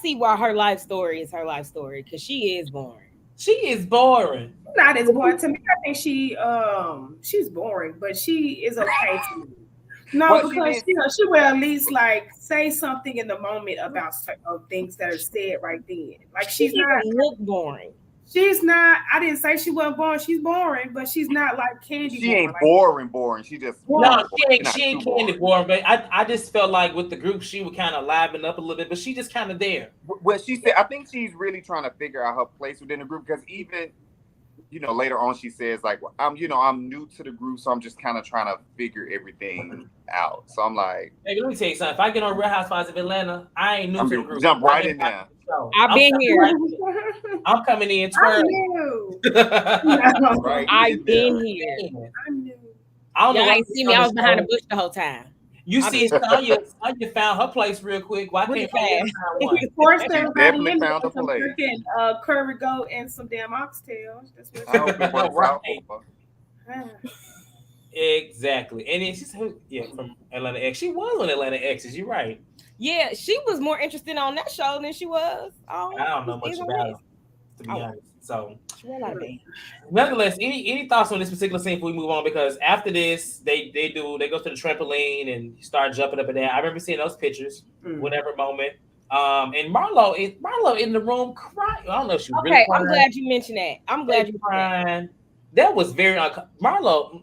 see why her life story is her life story because she is boring. She is boring. Not as boring to me. I think she's boring, but she is okay to me. No, because she will at least like say something in the moment about things that are said right then. Like she's not look boring. She's not. I didn't say she wasn't boring. She's boring, but she's not like Candy. She ain't boring. She just she ain't Candy boring. But I just felt like with the group she would kind of liven up a little bit. But she just kind of there. Well, she said I think she's really trying to figure out her place within the group because even later on she says like I'm new to the group, so I'm just kind of trying to figure everything out. So I'm like, hey, let me tell you something. If I get on Real Housewives of Atlanta, I ain't new to the group. Jump right in there. I've been here. I'm coming in. I've been here. I don't know. I ain't see me. I was behind the bush the whole time. You see, Sonya found her place real quick. Why can't find one? Of course, definitely found a place. Curry goat and some damn oxtails. That's what I hope it works out for her. Exactly. And then she's from Atlanta X. She was on Atlanta X's. You're right. Yeah, she was more interested on that show than she was. I don't know much about it, to be honest. So, nonetheless, any thoughts on this particular scene before we move on? Because after this, they go to the trampoline and start jumping up and down. I remember seeing those pictures, whatever moment. And Marlo in the room crying. I don't know if she really crying. I'm glad you mentioned that. I'm glad you crying. That was very Marlo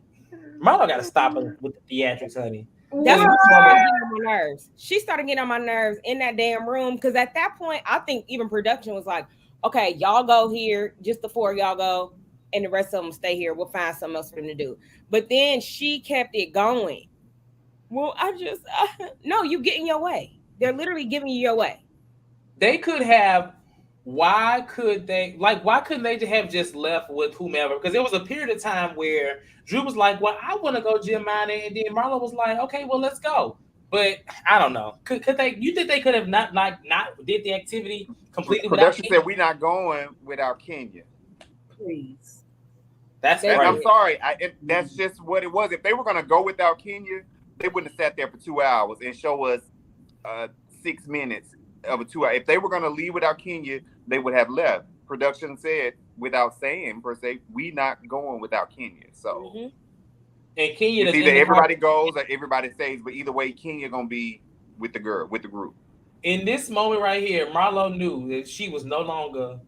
got to stop with the theatrics, honey. That's what started getting on my nerves. She started getting on my nerves in that damn room because at that point, I think even production was like, okay, y'all go here, just the four of y'all go, and the rest of them stay here. We'll find something else for them to do. But then she kept it going. Well, no, you get in your way. They're literally giving you your way. They could have. Why couldn't they have just left with whomever? Because there was a period of time where Drew was like, well, I want to go gym mining. And then Marlo was like, okay, well, let's go. But I don't know. Could they? You think they could have not did the activity completely without Production said we're not going without Kenya. Please. That's right. I'm sorry. That's just what it was. If they were going to go without Kenya, they wouldn't have sat there for 2 hours and show us 6 minutes of a 2 hour. If they were going to leave without Kenya, they would have left. Production said, without saying per se, we not going without Kenya. So, and Kenya, it's either everybody goes or everybody stays. But either way, Kenya gonna be with the group. In this moment right here, Marlo knew that she was no longer.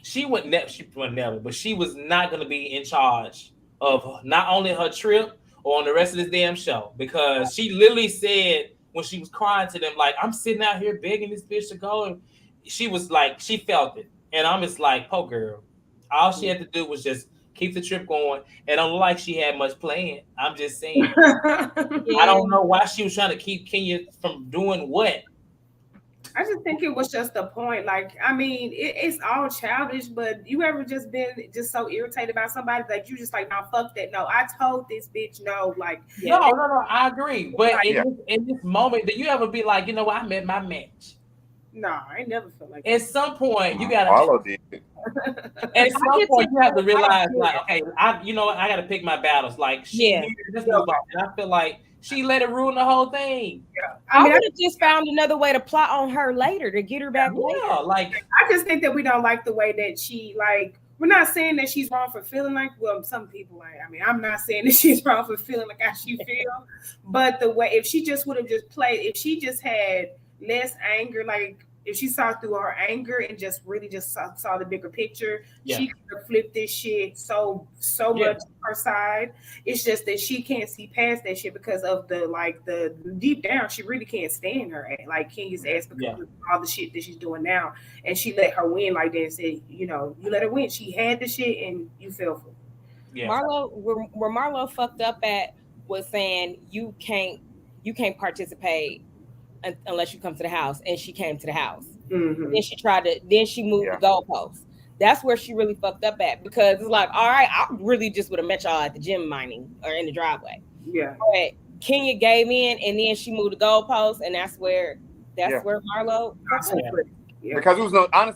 She was never, but she was not going to be in charge of not only her trip or on the rest of this damn show, because she literally said when she was crying to them, like, I'm sitting out here begging this bitch to go, and she was like, she felt it, and I'm just like, oh girl, all she had to do was just keep the trip going. It don't look like she had much planned. I'm just saying. I don't know why she was trying to keep Kenya from doing what. I just think it was just the point. Like, I mean, it's all childish, but you ever just been just so irritated about somebody that you just like, no, fuck that. No, I told this bitch no. Like, no, I agree. But in this moment, do you ever be like, you know what, I met my match? No, I never felt like at some point you gotta Marlo did. At some point you have to realize, like, okay, I gotta pick my battles. Like, just move on. And I feel like she let it ruin the whole thing. Yeah. I would have just found another way to plot on her later to get her back later. Like, I just think that we don't like the way that she, like, we're not saying that she's wrong for feeling like, well, some people like, I mean, I'm not saying that she's wrong for feeling like how she feel, but the way, if she just would have just played, if she just had less anger, like if she saw through her anger and just really just saw the bigger picture, she could have flipped this shit so much to her side. It's just that she can't see past that shit because of the deep down, she really can't stand her, like Kenya's ass, because of all the shit that she's doing now. And she let her win like that and said, you know, you let her win. She had the shit and you fell for it. Yeah. Marlo, where Marlo fucked up at was saying you can't participate unless you come to the house, and she came to the house. Mm-hmm. Then she moved the goalposts. That's where she really fucked up at, because it's like, all right, I really just would have met y'all at the gym mining or in the driveway. Yeah. But Kenya gave in, and then she moved the goalposts, and that's where Marlo. Because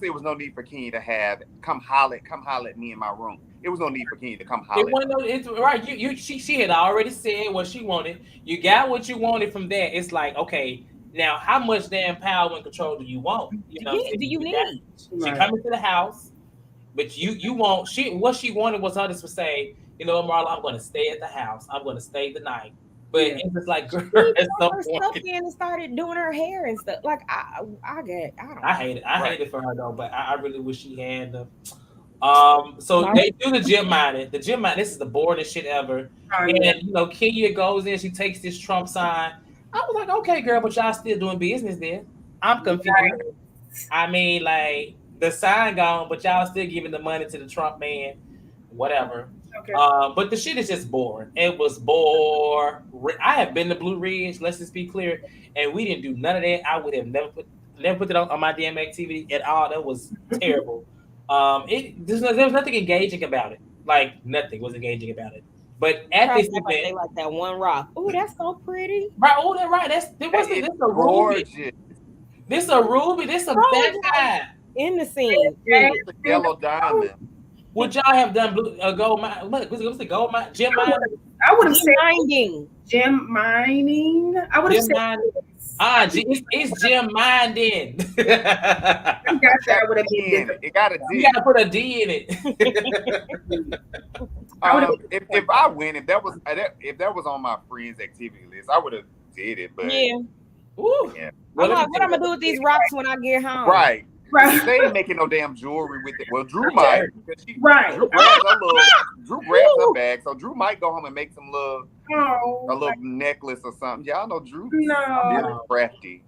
it was no need for Kenya to have come holler at me in my room. It was no need for Kenya to come holler. Right. She had already said what she wanted. You got what you wanted from there. It's like, okay, now how much damn power and control do you want? You know, do you need? She coming to the house, but you want what she wanted was her to say, you know, Marlo, I'm gonna stay at the house. I'm gonna stay the night. But it's just like, girl, at some point, and started doing her hair and stuff. Like I hate it. I hate it for her though, but I really wish she had them. So they do the gym mining. The gym mining, this is the boringest shit ever. And you know, Kenya goes in, she takes this Trump sign. I was like, okay, girl, but y'all still doing business there. I'm confused. I mean, like, the sign gone, but y'all still giving the money to the Trump man, whatever. Okay. But the shit is just boring. It was boring. I have been to Blueridge, let's just be clear, and we didn't do none of that. I would have never put it on my damn activity at all. That was terrible. There was nothing engaging about it. Like, nothing was engaging about it. But at this event, they like that one rock. Oh, that's so pretty. Right. Oh, that's right. This a ruby. This a ruby. This a sapphire in the scene. It's a yellow diamond. Would y'all have done gold mine? What was the gold mine? Gem mining? I would have said mining. Gem mining. I would have said It's Jim Minding. I got that would have been. It got a D. You gotta put a D in it. If I win, if that was on my friends' activity list, I would have did it. But yeah. Ooh. Yeah. I'm like, what I'm gonna do with these rocks when I get home? Right. They ain't making no damn jewelry with it. Well, Drew might. Right. Drew grabs her bag, so Drew might go home and make some little necklace or something. Y'all know Drew. No. Crafty.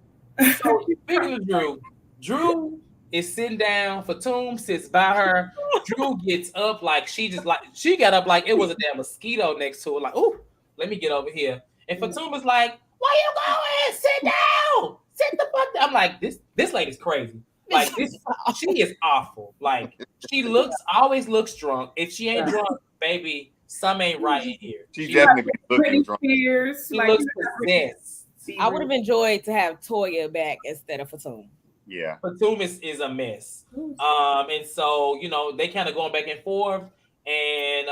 So speaking of Drew is sitting down. Fatum sits by her. Drew gets up like she got up like it was a damn mosquito next to her. Like, ooh, let me get over here. And Fatum is like, where you going? Sit down. Sit the fuck down. I'm like, this lady's crazy. Like this, she is awful. Like she always looks drunk. If she ain't drunk, baby, some ain't right in here. She's definitely looking drunk. She looks possessed. I would have enjoyed to have Toya back instead of Fatum. Yeah, Fatum is a mess. And so they kind of going back and forth, and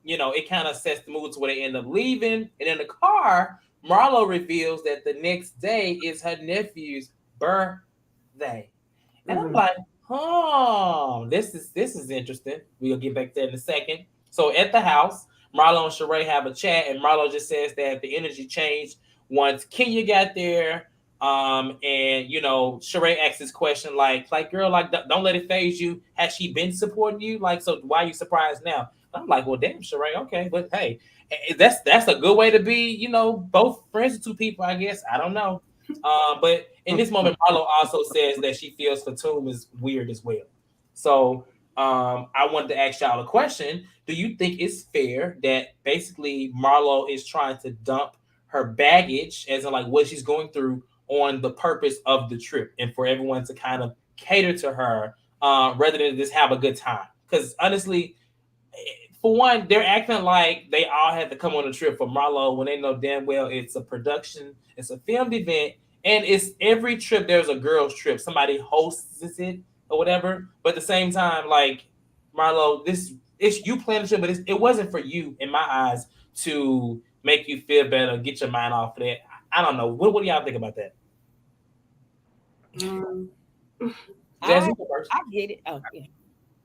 it kind of sets the mood to where they end up leaving. And in the car, Marlo reveals that the next day is her nephew's birthday. And I'm like, this is interesting. We'll get back there in a second. So at the house, Marlo and Sheree have a chat, and Marlo just says that the energy changed once Kenya got there. And Sheree asks this question like girl, like don't let it phase you. Has she been supporting you? Like, so why are you surprised now? I'm like, well, damn, Sheree, okay, but hey, that's a good way to be, both friends with two people, I guess. I don't know. But in this moment, Marlo also says that she feels Fatum is weird as well. So I wanted to ask y'all a question. Do you think it's fair that basically Marlo is trying to dump her baggage, as in like what she's going through, on the purpose of the trip, and for everyone to kind of cater to her rather than just have a good time? Because honestly, for one, they're acting like they all had to come on a trip for Marlo when they know damn well it's a production, it's a filmed event, and it's every trip there's a girls' trip. Somebody hosts it or whatever. But at the same time, like, Marlo, it's you planning the trip, but it wasn't for you, in my eyes, to make you feel better, get your mind off of that. I don't know. What do y'all think about that? I get it. Oh, yeah.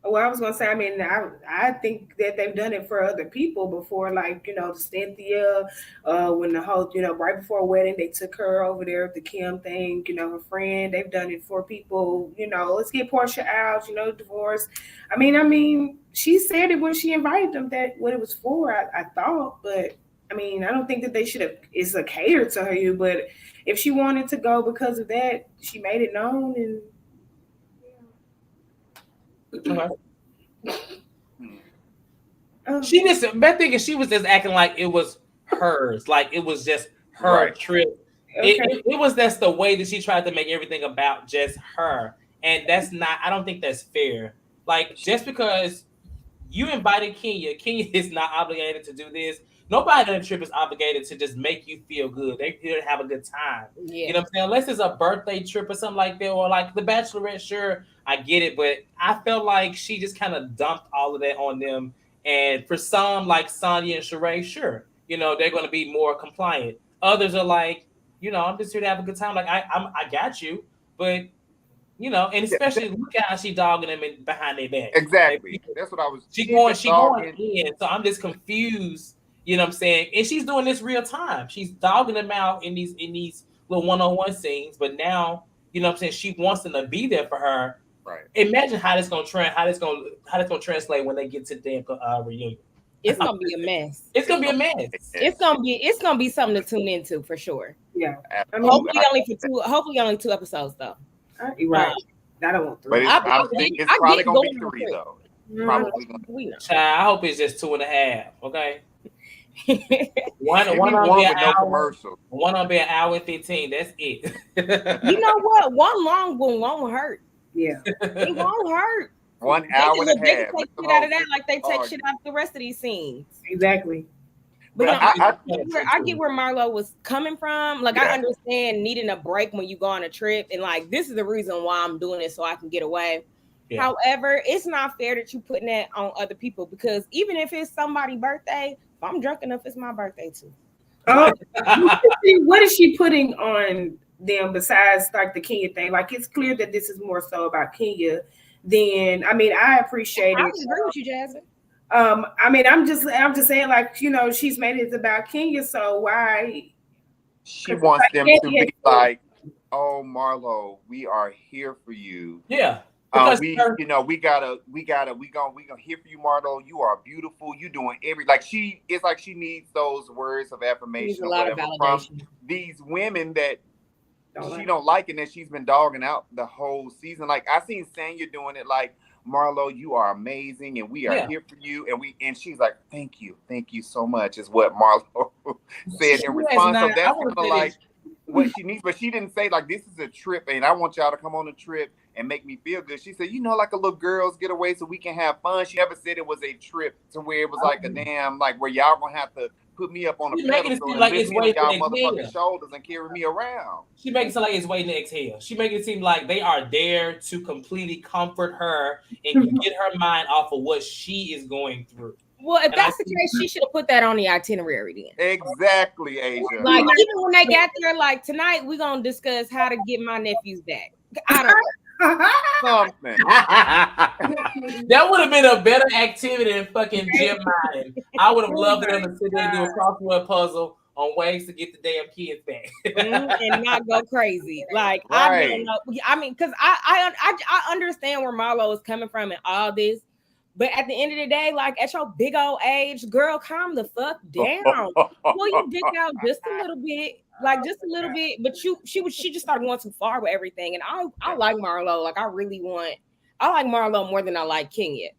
Well, I was gonna say, I mean, I think that they've done it for other people before, like, Cynthia, when the whole, right before a wedding, they took her over there at the Kim thing, her friend. They've done it for people, let's get Portia out, divorce. I mean, she said it when she invited them that what it was for, I thought, but I mean, I don't think that they should have, it's a cater to her, but if she wanted to go because of that, she made it known, and She just, my thing is, she was just acting like it was hers, like it was just her trip. Okay. That's the way that she tried to make everything about just her, and that's not. I don't think that's fair. Like, just because you invited Kenya is not obligated to do this. Nobody on the trip is obligated to just make you feel good. They're here to have a good time. Yeah. You know what I'm saying? Unless it's a birthday trip or something like that, or like the Bachelorette, sure, I get it. But I felt like she just kind of dumped all of that on them. And for some, like Sonya and Sheree, sure, they're going to be more compliant. Others are like, I'm just here to have a good time. Like, I got you. But, and especially look at how she dogging them behind their back. Exactly. Like, that's what I was. She going in. So I'm just confused. You know what I'm saying? And she's doing this real time. She's dogging them out in these little one-on-one scenes. But now, you know what I'm saying, she wants them to be there for her. Right. Imagine how this gonna translate when they get to the damn reunion. It's gonna be a mess. It's gonna be a mess. It's gonna be something to tune into for sure. Yeah. Hopefully only 2 episodes though. Right. I don't want 3. But it's probably gonna be 3 though. Probably gonna be. Child, I hope it's just 2.5. Okay. One on be an hour. Commercial. One on be an hour and 15. That's it. You know what? One long one won't hurt. Yeah, it won't hurt. 1 hour and a half. They can take shit out of that, like they take shit out of the rest of these scenes. Exactly. But I get where Marlo was coming from. Like, I understand needing a break when you go on a trip, and like, this is the reason why I'm doing it, so I can get away. Yeah. However, it's not fair that you putting that on other people, because even if it's somebody's birthday, if I'm drunk enough, it's my birthday too. What is she putting on them besides like the Kenya thing. Like it's clear that this is more so about Kenya than I appreciate I it. agree with you, Jasmine. I'm just saying, like, she's made it about Kenya, so why she wants them to be like, oh, Marlo, we are here for you. Yeah. We gonna here for you, Marlo. You are beautiful. You doing it's like she needs those words of affirmation or whatever from these women that she don't like and that she's been dogging out the whole season. Like I seen Sanya doing it, like, Marlo, you are amazing and we are here for you. And she's like, thank you so much, is what Marlo said in response. So that's kind of like what she needs, but she didn't say like, this is a trip and I want y'all to come on a trip and make me feel good. She said, like a little girls getaway so we can have fun. She never said it was a trip to where it was like a damn, like where y'all gonna have to put me up on a pedestal and lift me on y'all motherfucking shoulders and carry me around. She makes it sound like it's waiting to exhale. She makes it seem like they are there to completely comfort her and get her mind off of what she is going through. Well, if that's the case, she should have put that on the itinerary then. Exactly, Asia. Like even when they got there, like tonight, we're gonna discuss how to get my nephews back. I don't know. Something. That would have been a better activity than fucking gym mining. I would have loved them to sit there and do a crossword puzzle on ways to get the damn kids back and not go crazy. Like right. I don't know. I mean, because I understand where Marlo is coming from and all this. But at the end of the day, like at your big old age, girl, calm the fuck down. Pull your dick out just a little bit, like just a little bit. But she just started going too far with everything. And I like Marlo. Like I like Marlo more than I like Kenya.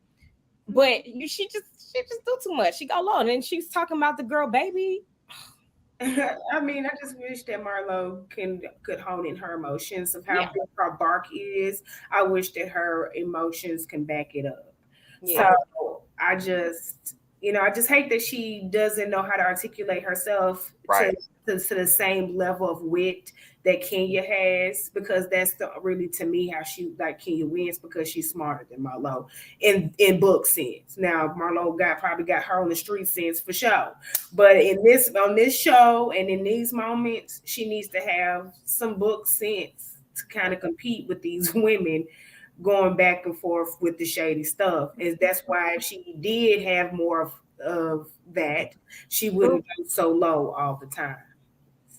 But she just do too much. She go low, and then she's talking about the girl baby. I mean, I just wish that Marlo could hone in her emotions of how big her bark is. I wish that her emotions can back it up. Yeah. So I just hate that she doesn't know how to articulate herself to the same level of wit that Kenya has, because that's really to me how she like Kenya wins, because she's smarter than Marlo in book sense. Now Marlo probably got her on the street sense for sure, but on this show and in these moments, she needs to have some book sense to kind of compete with these women going back and forth with the shady stuff. And that's why if she did have more of that, she wouldn't go so low all the time.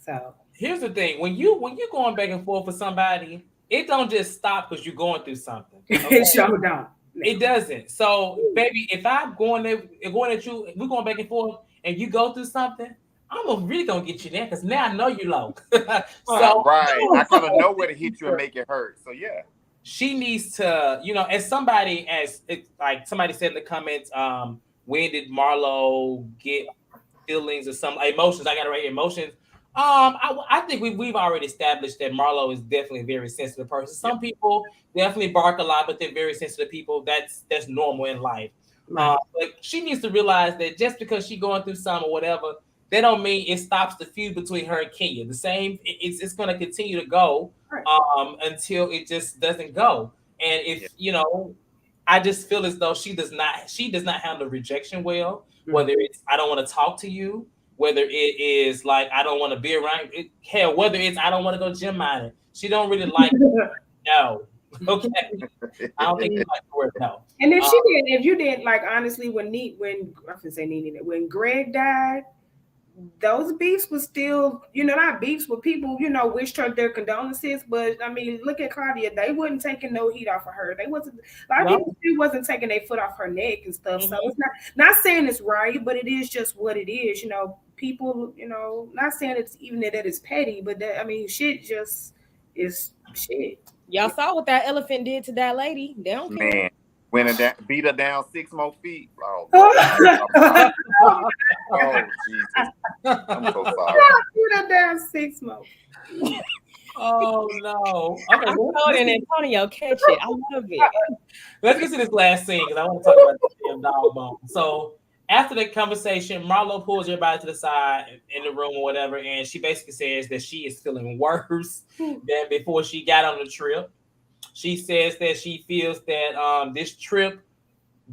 So here's the thing: when you're going back and forth with somebody, it don't just stop because you're going through something. Okay? It sure don't. It doesn't. So, baby, if I'm going at you, we're going back and forth, and you go through something, I'm really gonna get you there because now I know you low. So right, I kind of know where to hit you and make it hurt. So yeah. She needs to, as somebody said in the comments, when did Marlo get feelings or some emotions? I got to write emotions. I think we've already established that Marlo is definitely a very sensitive person. Some people definitely bark a lot, but they're very sensitive people. That's normal in life. Right. But she needs to realize that just because she's going through something or whatever, that don't mean it stops the feud between her and Kenya. The same, it's going to continue to go until it just doesn't go. And if I just feel as though she does not handle rejection well. Mm-hmm. Whether it's I don't want to talk to you, whether it is like I don't want to be around. Whether it's I don't want to go gym mining. She don't really like no. Okay, I don't think you like the word no. And if you didn't like honestly when Greg died, those beefs was still, not beefs, but people, wished her their condolences. But I mean, look at Claudia; they wasn't taking no heat off of her. They wasn't. A lot of people still wasn't taking their foot off her neck and stuff. Mm-hmm. So it's not saying it's right, but it is just what it is. People, not saying it's even that it's petty, but that, I mean, shit just is shit. Y'all saw what that elephant did to that lady. They don't care. Man. Beat her down 6 more feet. Oh, Jesus. I'm so sorry. Beat her down 6 more. Oh, no. Okay, and Antonio catch it. I love it. Let's get to this last scene because I want to talk about this damn dog bone. So, after the conversation, Marlo pulls everybody to the side in the room or whatever, and she basically says that she is feeling worse than before she got on the trip. She says that she feels that this trip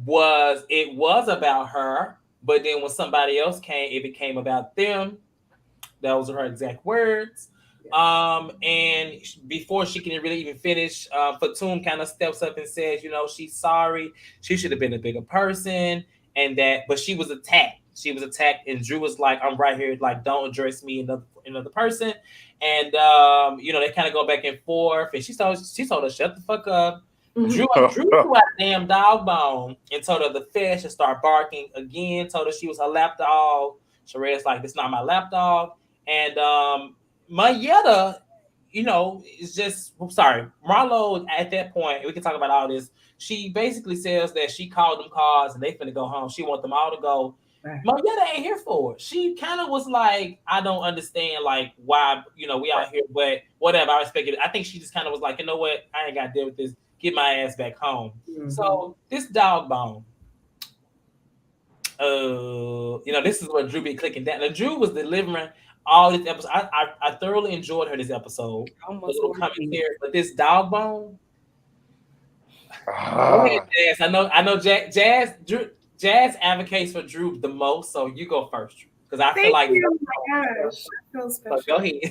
was about her, but then when somebody else came, it became about them. Those are her exact words. And before she can really even finish, Fatum kind of steps up and says, you know, she's sorry. She should have been a bigger person, and but she was attacked. She was attacked, and Drew was like, "I'm right here. Like, don't address me, another person." And you know, they kind of go back and forth, and she told her shut the fuck up. Drew threw out a damn dog bone and told her the fish should start barking again. Told her she was her lap dog. Sharea's like, "This not my lap dog," and Mayetta, you know, is just Marlo at that point, we can talk about all this. She basically says that she called them cars and they finna go home. She want them all to go. Right. Mayetta ain't here for it. She kind of was like, I don't understand like why, you know, we out here, but whatever, I respect it. I think she just kind of was like, you know what, I ain't gotta deal with this. Get my ass back home. Mm-hmm. So this dog bone. You know, this is what Drew be clicking down. Now, Drew was delivering all this episode. I thoroughly enjoyed her this episode. Almost a little commentary, but this dog bone. Go ahead, Jazz. I know Jazz advocates for Drew the most, so you go first, Drew, because I feel like. Oh my gosh, I feel special. So go ahead.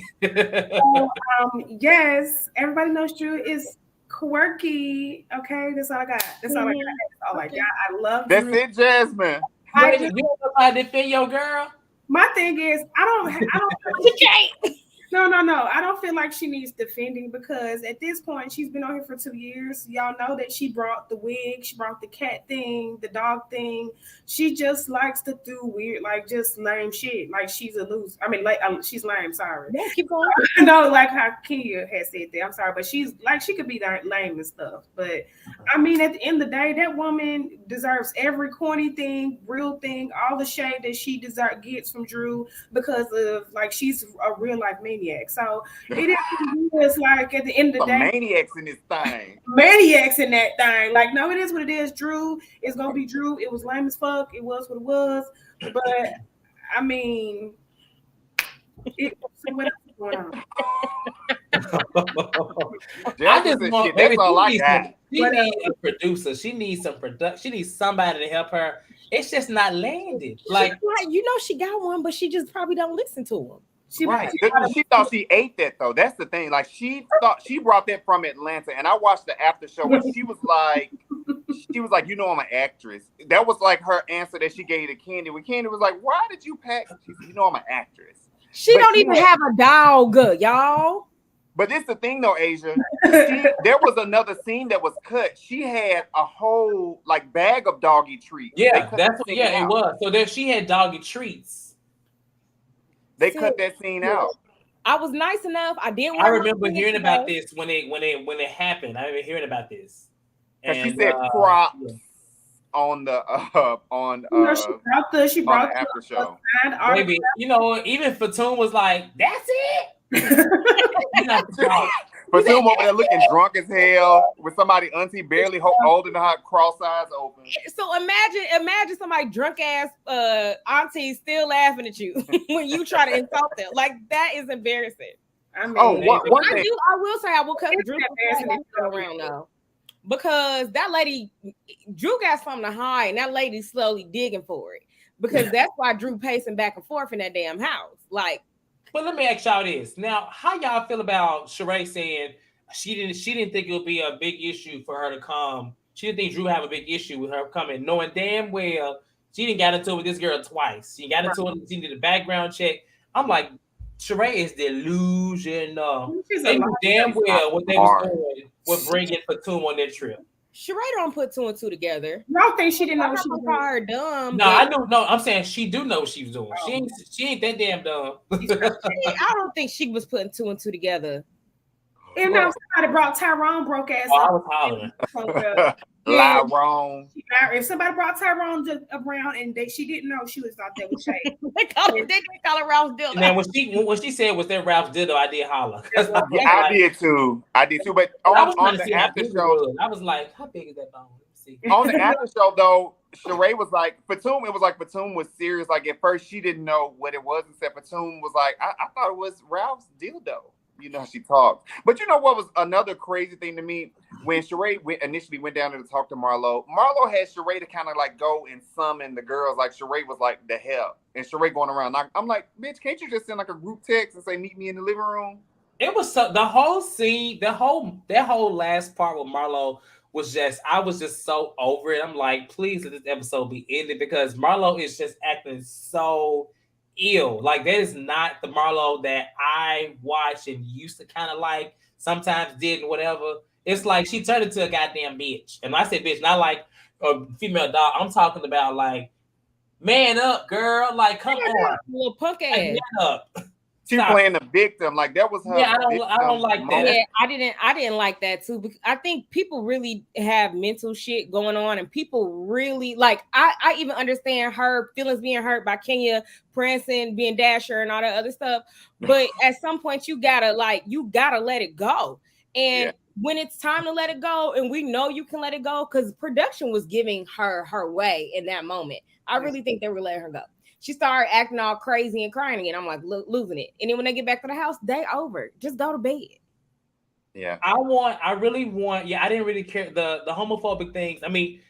Yes, everybody knows Drew is quirky. Okay, that's all I got. That's all I got. That's all I got. I love Drew. That's it, Jasmine. You don't know how to defend your girl. My thing is, I don't. No. I don't feel like she needs defending because at this point she's been on here for 2 years. Y'all know that she brought the wig, she brought the cat thing, the dog thing. She just likes to do weird, like just lame shit. Like she's a loser. I mean, like she's lame. Sorry. Yeah, keep going. No, like how Kenya has said that. I'm sorry, but she's like she could be lame and stuff. But I mean, at the end of the day, that woman deserves every corny thing, real thing, all the shade that she gets from Drew because of like she's a real life maniac. So it is like at the end of the day, maniacs in this thing. Maniacs in that thing. Like, no, it is what it is. Drew is gonna be Drew. It was lame as fuck. It was what it was. But I mean, what else is going on? I just want that's all I got. She needs a producer. She needs some production. She needs somebody to help her. It's just not landed. Like you know, she got one, but she just probably don't listen to him. She thought she ate that though. That's the thing. Like she thought she brought that from Atlanta, and I watched the after show where she was like, you know, I'm an actress. That was like her answer that she gave to Candy. When Candy was like, "Why did you pack?" She said, "You know, I'm an actress." She don't even have a dog, y'all. But this is the thing though, Asia. There was another scene that was cut. She had a whole like bag of doggy treats. Yeah, that's what. Yeah, it was. So there, she had doggy treats. They cut that scene out. I was nice enough. I didn't. I remember hearing about this when it happened. I remember hearing about this. And she said props on the she brought the after show. Maybe you know, even Fatum was like, "That's it." Fatum over there looking drunk as hell with somebody auntie barely holding her cross eyes open. So imagine somebody drunk ass auntie still laughing at you when you try to insult them. Like that is embarrassing. I mean, one thing. I will say I will cut Drew around though. Because that lady, Drew got something to hide, and that lady's slowly digging for it. Because that's why Drew pacing back and forth in that damn house. Like, but let me ask y'all this. Now, how y'all feel about Sheree saying she didn't think it would be a big issue for her to come. She didn't think Drew would have a big issue with her coming, knowing damn well she didn't get into it with this girl twice. She got into it, she did a background check. I'm like, Sheree is delusional. They knew damn well what they was doing with bringing Fatum on their trip. Sheree don't put 2 and 2 together. I don't think she didn't know what she was doing. Dumb. No, I don't know. I'm saying she do know what she was doing. Oh. She ain't that damn dumb. I don't think she was putting 2 and 2 together. And now somebody brought Tyrone broke ass. I was hollering. Tyrone. If somebody brought Tyrone around and she didn't know, she was out there with shade. they call it Ralph's dildo. And then when she said was that Ralph's dildo, I did holler. I did too. But on the after show, I was like, how big is that bone? On the after show though, Sheree was like, Fatum. It was like Fatum was serious. Like at first she didn't know what it was, and said Fatum was like, I thought it was Ralph's dildo. You know how she talked. But you know what was another crazy thing to me? When Sheree initially went down there to talk to Marlo had Sheree to kind of like go and summon the girls. Like Sheree was like, the hell. And Sheree going around. I'm like, bitch, can't you just send like a group text and say, meet me in the living room? It was so the whole scene, that whole last part with Marlo was just, I was just so over it. I'm like, please let this episode be ended because Marlo is just acting so ill. Like that is not the Marlo that I watched and used to kind of like, sometimes did and whatever. It's like she turned into a goddamn bitch. And when I say bitch, not like a female dog. I'm talking about like, man up, girl. Like, come on. Little punk ass. Like, man up. She playing the victim, like that was her. Yeah, I don't like that. Yeah, I didn't like that too. Because I think people really have mental shit going on, and people really like. I even understand her feelings being hurt by Kenya prancing, being Dasher, and all that other stuff. But at some point, you gotta let it go. And when it's time to let it go, and we know you can let it go, because production was giving her way in that moment. I really think they were letting her go. She started acting all crazy and crying again. I'm like losing it. And then when they get back to the house, they over. Just go to bed. Yeah. I really want. Yeah, I didn't really care the homophobic things. I mean,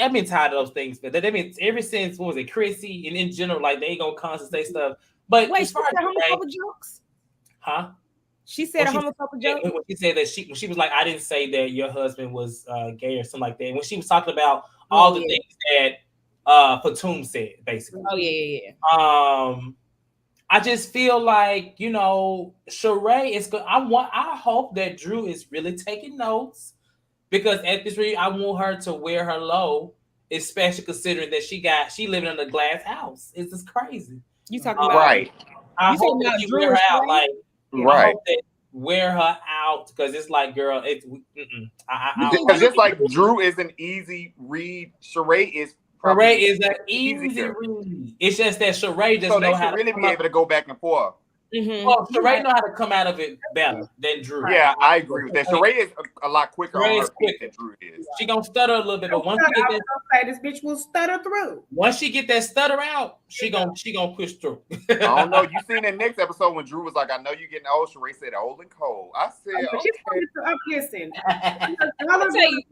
I've been tired of those things, but I mean, ever since what was it, Chrissy, and in general, like they gonna constantly say stuff. But wait, as far as homophobic jokes, huh? She said a homophobic joke. When she said that when she was like, I didn't say that your husband was gay or something like that. And when she was talking about all the things that Fatum said, basically. Oh yeah. I just feel like, you know, Sheree is good. I hope that Drew is really taking notes, because at this rate, I want her to wear her low, especially considering that she living in a glass house. It's just crazy. You talking about right? I hope that you wear her out, like right. I hope that wear her out, because it's like, girl, it's because just like Drew is an easy read, Sheree is an easy read. It's just that Sheree just know how to really be able to go back and forth. Mm-hmm. Well, Sheree know how to come out of it better than Drew. Yeah, I agree with that. Sheree is a lot quicker on her feet than Drew is. She gonna stutter a little bit, but once she get that, this bitch will stutter through. Once she get that stutter out, she gonna push through. I don't know. You seen that next episode when Drew was like, "I know you're getting old." Sheree said, "Old and cold." I said, "Listen, I'll tell you."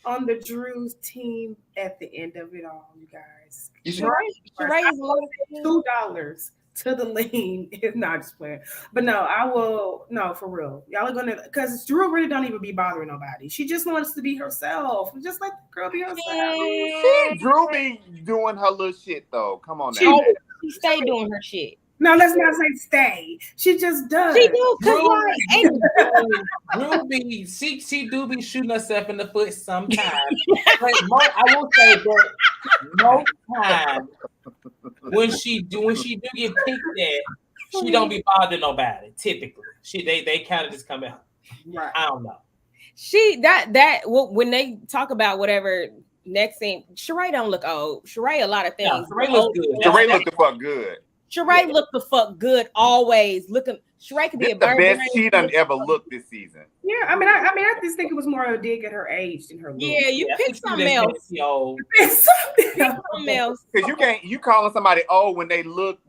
On the Drew's team at the end of it all, you guys. Sheree is $2 to the lean. It's not just playing. But no, I will. No, for real. Y'all are gonna, because Drew really don't even be bothering nobody. She just wants to be herself. Just let the girl be herself. Drew be doing her little shit though. Come on now. She stay doing her shit. No, let's not say stay. She just does. She do, she do be shooting herself in the foot sometimes. But I will say that most times when she do get picked at, she don't be bothering nobody. Typically, they kind of just come out. Right. I don't know. When they talk about whatever next thing, Sheree don't look old. Sheree a lot of things. No, Sheree looks good. Sheree looked the fuck good. Sheree looked the fuck good always. Sheree could be the best she done ever looked this season. Yeah, I mean, I just think it was more a dig at her age than her look. Yeah, you pick something else. Something else. Because you calling somebody old when they look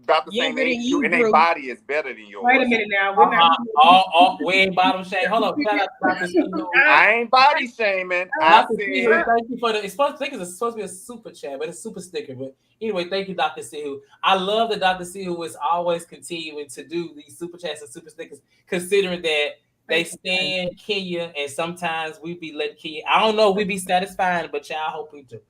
about the same age you, and their body is better than yours. Wait a minute now. We're not we ain't bottom shame. Hold on. Shout out to Dr. Sihu. I ain't body shaming. Dr. Sihu, thank you for the. It's supposed to be a super chat, but it's super sticker. But anyway, thank you, Dr. Sihu. I love that Dr. Sihu is always continuing to do these super chats and super stickers, considering that they stand Kenya, and sometimes we be letting Kenya. I don't know, we be satisfying, but y'all hope we do.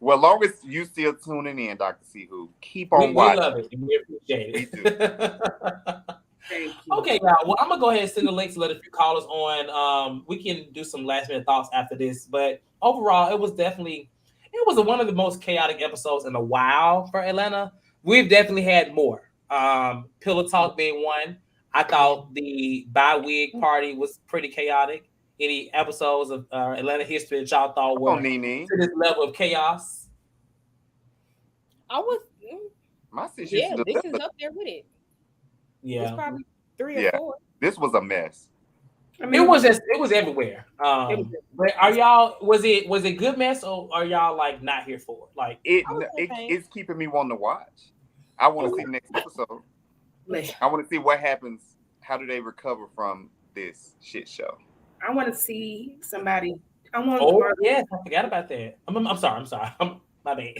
Well, as long as you still tuning in, Dr. Sihu, keep on watching. We love it. We appreciate it. Thank you. Okay, y'all. Well, I'm gonna go ahead and send the links to let a few callers on. We can do some last minute thoughts after this, but overall, it was one of the most chaotic episodes in a while for Atlanta. We've definitely had more. Pillow talk being one. I thought the bi-wig party was pretty chaotic. Any episodes of Atlanta history that y'all thought were to this level of chaos? My sister this is up there with it. Yeah, it's probably 3 or 4. This was a mess. I mean, it was everywhere. But are y'all? Was it good mess, or are y'all like not here for it? Like it's keeping me wanting to watch. I want to see the next episode. I want to see what happens. How do they recover from this shit show? I want to see somebody. Yes, I forgot about that. I'm sorry. My bad.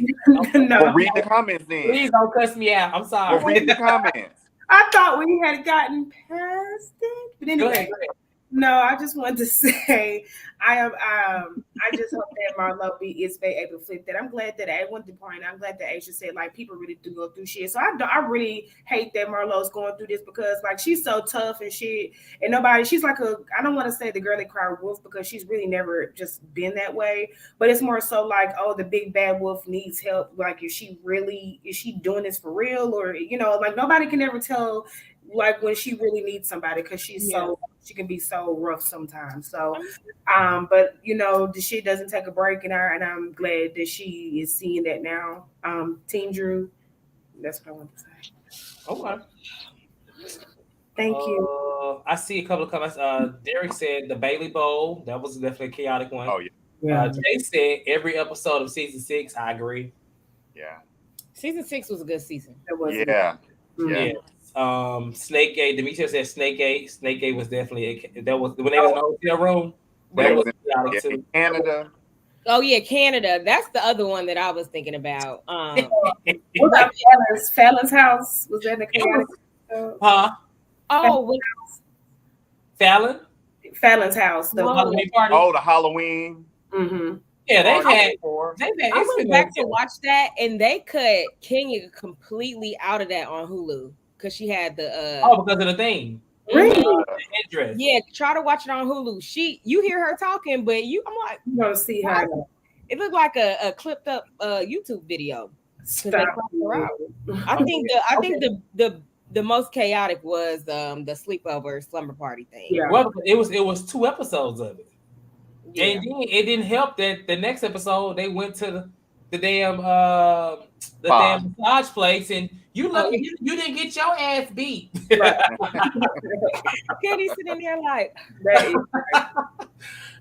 No. Well, read the comments then. Please don't cuss me out. I'm sorry. Well, read the comments. I thought we had gotten past it, but Go anyway. ahead, go ahead. No, I just wanted to say I am. I just hope that Marlo is able to flip that. I'm glad that I went to point. I'm glad that Aisha said like people really do go through shit. So I really hate that Marlo's going through this because like she's so tough and shit, and nobody. She's like a. I don't want to say the girl that cried wolf because she's really never just been that way. But it's more so like oh the big bad wolf needs help. Like is she doing this for real or like nobody can ever tell like when she really needs somebody because she's so she can be so rough sometimes. So but the shit doesn't take a break in her and I'm glad that she is seeing that now. Team Drew, that's what I want to say. Okay. Thank you. I see a couple of comments. Derek said the Bailey Bowl. That was definitely a chaotic one. Oh yeah. Jay said every episode of season 6. I agree. Yeah. Season 6 was a good season. It was Yeah. Yeah. Snakegate. Demetria said Snakegate. Snakegate was definitely that was when they was in the hotel room. That was chaotic too. Canada. Oh yeah, Canada. That's the other one that I was thinking about. What about Fallon's house? Was that the chaotic? Huh? Oh, Fallon? Fallon's house. The Halloween party. Oh, the Halloween. Mm-hmm. Yeah, they've had. I went back to watch that, and they cut Kenya completely out of that on Hulu because she had the. Because of the theme. Really? Dress. Yeah, try to watch it on Hulu. You hear her talking, but I'm like, you don't see her. It looked like a clipped up YouTube video. Stop. Her out. I think the most chaotic was the sleepover slumber party thing. Yeah. Well, it was 2 episodes of it. Yeah. And then it didn't help that the next episode they went to the damn massage place and you didn't get your ass beat. Kenny sitting there like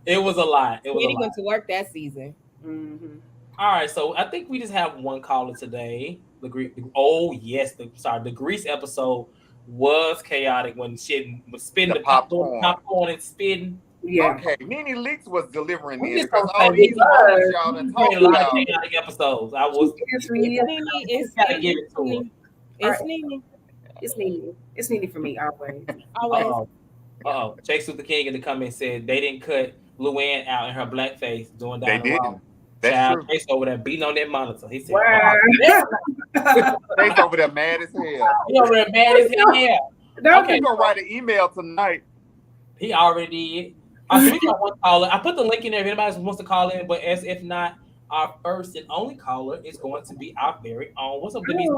it was a lot. Kenny went to work that season. Mm-hmm. All right, so I think we just have one caller today. The Grease episode was chaotic when she was spinning the popcorn and spinning. Yeah. Okay, Nene Leaks was delivering this because all these moments y'all done talked about. Chaotic episodes. I was. It's gotta give it to her. It's Nene. It's Nene. It's Nene for me always. Uh-oh. Chase Luther King in the comments said they didn't cut Luann out in her blackface doing that. They didn't. That's true. Chase over there beating on that monitor. He said, wow. Chase over there mad as hell. He over there mad as hell. Okay, he's gonna write an email tonight. He already did. So we got one caller. I put the link in there if anybody wants to call in, but if not, our first and only caller is going to be our very own. What's up, Denise?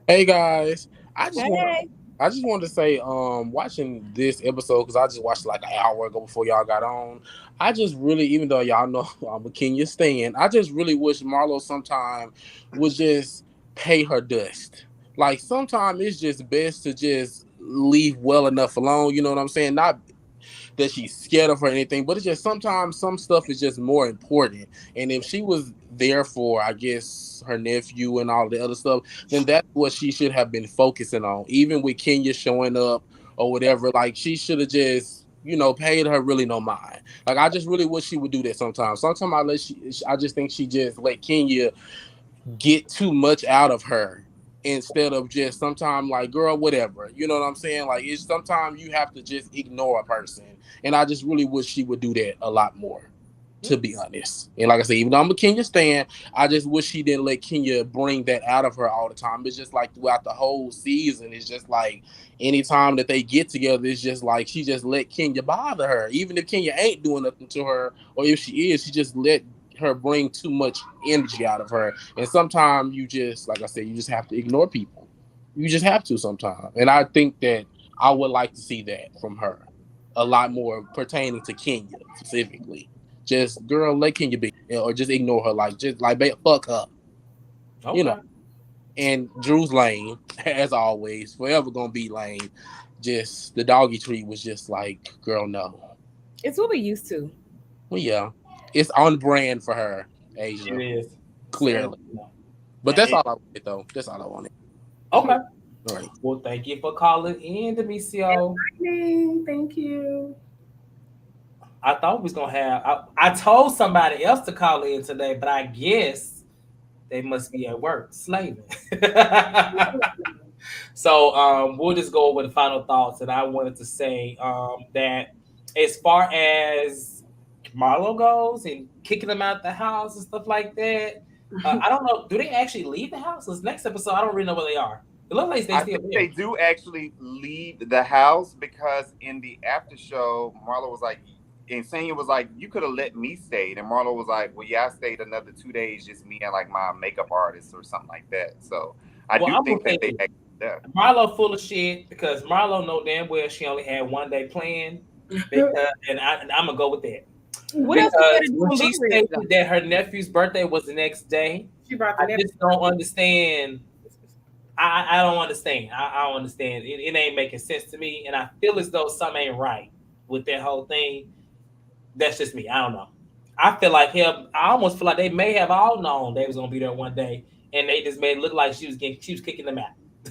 Hey guys, I just wanted to say, watching this episode because I just watched like an hour ago before y'all got on. I just really, even though y'all know I'm a Kenya stan, I just really wish Marlo sometime would just pay her dust. Like sometimes it's just best to just leave well enough alone. You know what I'm saying? Not that she's scared of her or anything, but it's just sometimes some stuff is just more important. And if she was there for, I guess, her nephew and all the other stuff, then that's what she should have been focusing on. Even with Kenya showing up or whatever, like she should have just, paid her really no mind. Like I just really wish she would do that sometimes. Sometimes I just think she just let Kenya get too much out of her. Instead of just sometimes like, girl, whatever. You know what I'm saying? Like, it's sometimes you have to just ignore a person. And I just really wish she would do that a lot more, to be honest. And like I said, even though I'm a Kenya stan, I just wish she didn't let Kenya bring that out of her all the time. It's just like throughout the whole season, it's just like anytime that they get together, it's just like she just let Kenya bother her. Even if Kenya ain't doing nothing to her, or if she is, she just let her bring too much energy out of her. And sometimes you just, like I said, you just have to ignore people. You just have to sometimes. And I think that I would like to see that from her a lot more pertaining to Kenya specifically. Just, girl, let Kenya be, or just ignore her. Like, just like, fuck her. Okay. And Drew's lame, as always, forever gonna be lame. Just the doggy treat was just like, girl, no. It's what we used to. Well, yeah. It's on brand for her, Asia. It is. Clearly. But that's all I wanted, though. That's all I wanted. Okay. All right. Well, thank you for calling in, Demisio. Thank you. I thought we was going to have... I told somebody else to call in today, but I guess they must be at work slaving. So we'll just go over the final thoughts. And I wanted to say that as far as Marlo goes and kicking them out the house and stuff like that, I don't know. Do they actually leave the house? This next episode, I don't really know where they are. It looks like they I still think there. they do actually leave the house because in the after show, Marlo was like, and Sanya was like, you could have let me stay. And Marlo was like, well, yeah, I stayed another 2 days, just me and like my makeup artist or something like that. So I do think that they actually left. Marlo full of shit because Marlo know damn well she only had 1 day planned. And I'm gonna go with that. What else Because when she stated that her nephew's birthday was the next day, I just don't understand. I don't understand. I don't understand. It ain't making sense to me, and I feel as though something ain't right with that whole thing. That's just me. I don't know. I feel like him. I almost feel like they may have all known they was gonna be there one day, and they just made it look like she was kicking them out.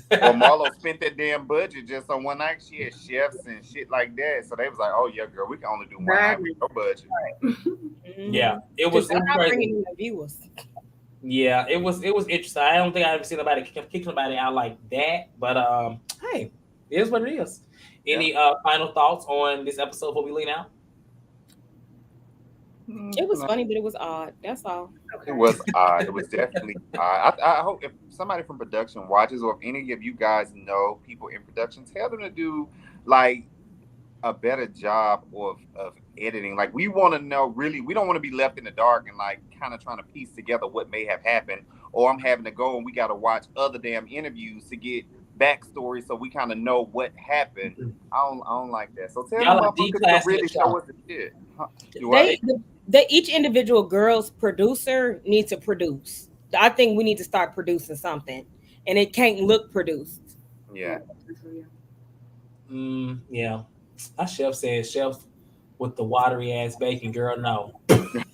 Well, Marlo spent that damn budget just on one night. She had chefs and shit like that, so they was like, "Oh yeah, girl, we can only do one night with no budget." Yeah, it was. It was crazy. Bringing in the viewers. Yeah, it was interesting. I don't think I ever seen nobody kick somebody out like that. But hey, it is what it is. Any final thoughts on this episode before we lean out? It was funny, but it was odd. That's all. It was odd. It was definitely odd. I hope if somebody from production watches, or if any of you guys know people in production, tell them to do like a better job of editing. Like, we want to know, really, we don't want to be left in the dark and like kind of trying to piece together what may have happened, or I'm having to go and we got to watch other damn interviews to get backstory so we kind of know what happened. I don't like that. So tell them to really show us the shit. Each individual girl's producer needs to produce. I think we need to start producing something, and it can't look produced. Yeah. Yeah. My chef said, chef with the watery ass bacon, girl, no.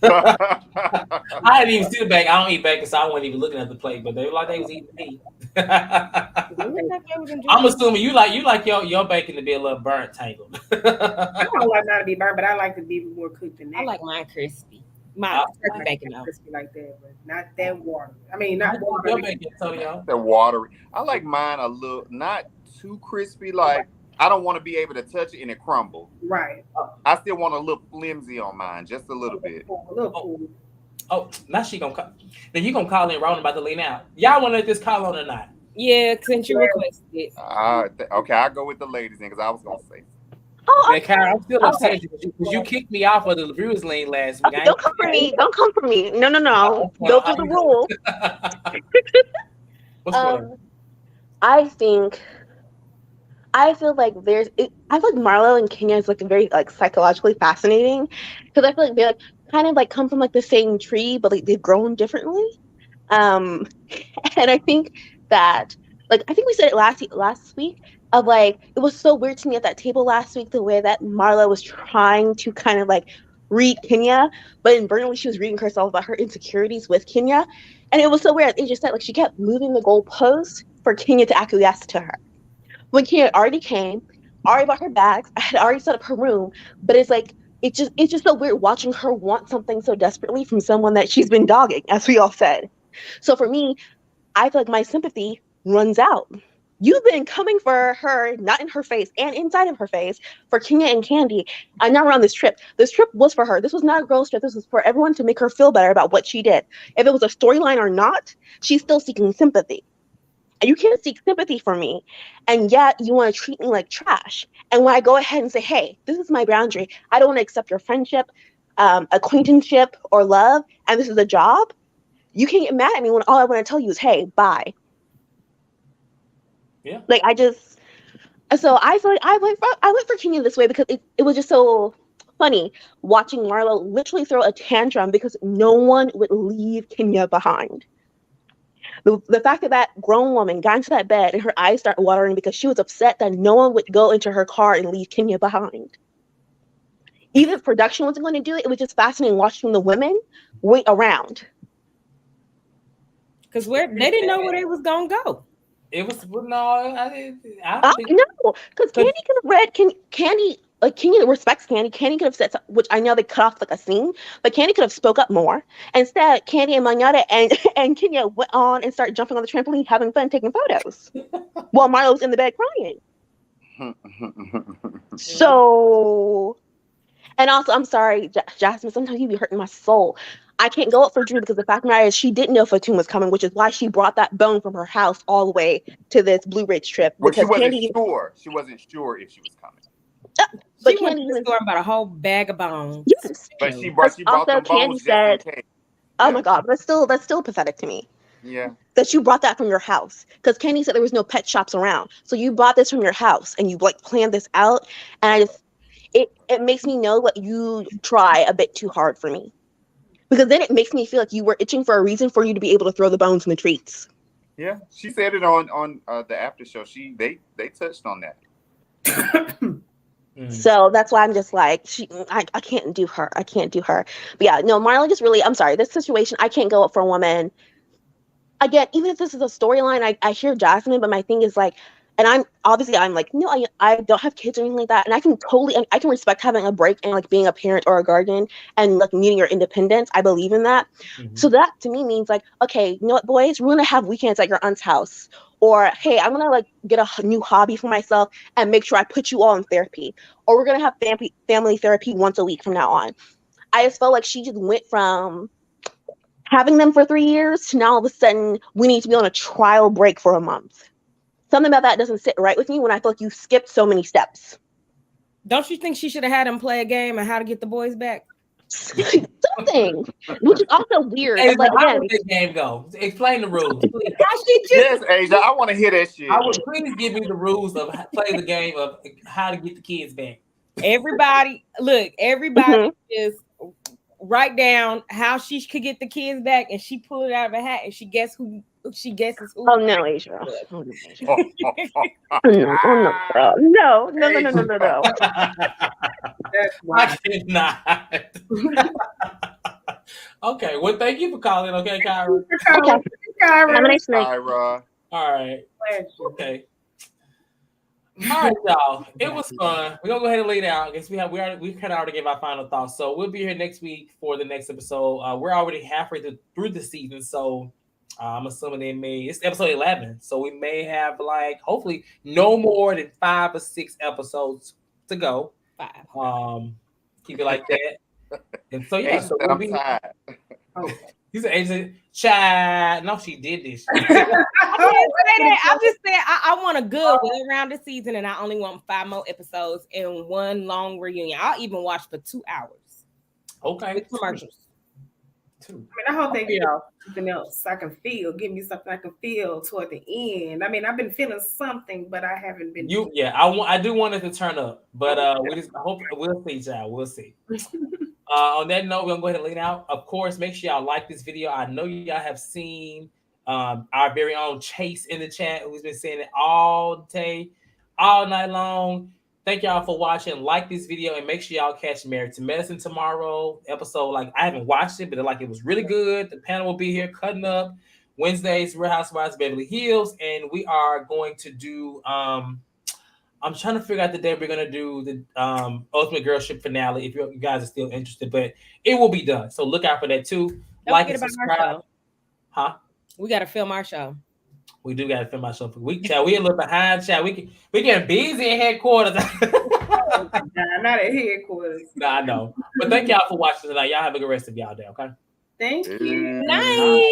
I didn't even see the bacon. I don't eat bacon, so I wasn't even looking at the plate, but they were like they was eating meat. I'm assuming you like your bacon to be a little burnt tangled. I don't like mine to be burnt, but I like to be more cooked than that. I like mine crispy. My turkey bacon though. Crispy like that, but not that watery. I mean, not watery. Your bacon, Antonio. That watery. I like mine a little, not too crispy. Like, I don't want to be able to touch it and it crumble. Right. I still want a little flimsy on mine, just a little bit. A little cool. Oh, now she gonna call. Then you gonna call in Ronan about to lean out. Y'all want to let this call on or not? Yeah, since you requested it. Okay, I'll go with the ladies then, because I was gonna say. Man, Karen, I'm still upset because you kicked me off of the viewers lane last week. Don't come for me. Don't come for me. No. Go through the rule. What's going on? I feel like I feel like Marlo and Kenya is like very like psychologically fascinating, because I feel like they like kind of like come from like the same tree, but like they've grown differently. And I think that, like, I think we said it last week, of like, it was so weird to me at that table last week, the way that Marlo was trying to kind of like read Kenya, but internally she was reading herself about her insecurities with Kenya. And it was so weird. It just said like she kept moving the goalpost for Kenya to acquiesce to her. When Kenya already came, already bought her bags, I had already set up her room, but it's like, it's just so weird watching her want something so desperately from someone that she's been dogging, as we all said. So for me, I feel like my sympathy runs out. You've been coming for her, not in her face and inside of her face, for Kenya and Candy. And now we're on this trip. This trip was for her. This was not a girl's trip. This was for everyone to make her feel better about what she did. If it was a storyline or not, she's still seeking sympathy. And you can't seek sympathy from me, and yet you want to treat me like trash. And when I go ahead and say, hey, this is my boundary, I don't want to accept your friendship, acquaintanceship, or love, and this is a job, you can't get mad at me when all I want to tell you is, hey, bye. Yeah. Like, so I feel like I went for Kenya this way because it was just so funny watching Marlo literally throw a tantrum because no one would leave Kenya behind. The fact that grown woman got into that bed and her eyes started watering because she was upset that no one would go into her car and leave Kenya behind. Even if production wasn't going to do it, it was just fascinating watching the women wait around. Because they didn't know where they was going to go. It was, no, I didn't. No, because Candy could have read, Candy like Kenya respects Candy. Candy could have said, which I know they cut off like a scene, but Candy could have spoke up more. Instead, Candy and Magnata and Kenya went on and started jumping on the trampoline, having fun, taking photos, while Marlo was in the bed crying. So, and also, I'm sorry, Jasmine, sometimes you be hurting my soul. I can't go up for Drew because the fact of the matter is she didn't know Fatum was coming, which is why she brought that bone from her house all the way to this Blueridge trip. Well, because she wasn't Candy, sure. She wasn't sure if she was coming. But she went to the store and bought a whole bag of bones. Yes. But she brought them bones just in case. Oh my God, that's still pathetic to me. Yeah. That you brought that from your house. Because Candy said there was no pet shops around. So you bought this from your house and you like planned this out. And I just it makes me know that you try a bit too hard for me. Because then it makes me feel like you were itching for a reason for you to be able to throw the bones in the treats. Yeah. She said it on the after show. They touched on that. So that's why I'm just like, I can't do her. I can't do her. But yeah, no, Marlo just really, I'm sorry, this situation, I can't go up for a woman. Again, even if this is a storyline, I hear Jasmine, but my thing is like, and I'm like, no, I don't have kids or anything like that. And I can respect having a break and like being a parent or a guardian and like needing your independence. I believe in that. Mm-hmm. So that to me means like, okay, you know what, boys, we're going to have weekends at your aunt's house. Or, hey, I'm going to like get a new hobby for myself and make sure I put you all in therapy. Or we're going to have family therapy once a week from now on. I just felt like she just went from having them for 3 years to now all of a sudden we need to be on a trial break for a month. Something about that doesn't sit right with me when I feel like you skipped so many steps. Don't you think she should have had him play a game on how to get the boys back? Something, which is also weird. Hey, like, how did this game go? Explain the rules. Yes, Asia, I want to hear that shit. I would please give me the rules of play the game of how to get the kids back. Everybody just write down how she could get the kids back, and she pull it out of a hat, and she guesses who. Oh no, Asia. Oh no, girl. No. I cannot. Okay, well, thank you for calling. Okay, Kyra. Okay. Have a nice night. Kyra. All right. Okay. All right, y'all. It was fun. We're gonna go ahead and lay down. I guess we kind of already gave our final thoughts. So we'll be here next week for the next episode. We're already halfway through the season, so I'm assuming it's episode 11. So we may have like hopefully no more than 5 or 6 episodes to go. 5. Keep it like that. And so yeah, so I'm tired. You said Asia, child. No, she did this. I didn't say that. I'm just saying I want a good well-rounded season, and I only want 5 more episodes and 1 long reunion. I'll even watch for 2 hours. Okay. With commercials. 2. I mean, I hope they get something else I can feel. Give me something I can feel toward the end. I mean, I've been feeling something, but I haven't been. I do want it to turn up, but we just hope we'll see, child. We'll see. On that note, we're gonna go ahead and lay out. Of course, make sure y'all like this video. I know y'all have seen our very own Chase in the chat, who's been saying it all day, all night long. Thank y'all for watching. Like this video and make sure y'all catch Married to Medicine tomorrow episode. Like, I haven't watched it, but like it was really good. The panel will be here cutting up. Wednesdays, Real Housewives of Beverly Hills, and we are going to do. I'm trying to figure out the day we're gonna do the Ultimate Girl Ship finale. If you guys are still interested, but it will be done. So look out for that too. Don't like and subscribe. Huh? We got to film our show. We do got to film our show. We a little behind, chat. We getting busy at headquarters. Not at headquarters. Nah, I know. But thank y'all for watching tonight. Y'all have a good rest of y'all day. Okay. Thank you. Night.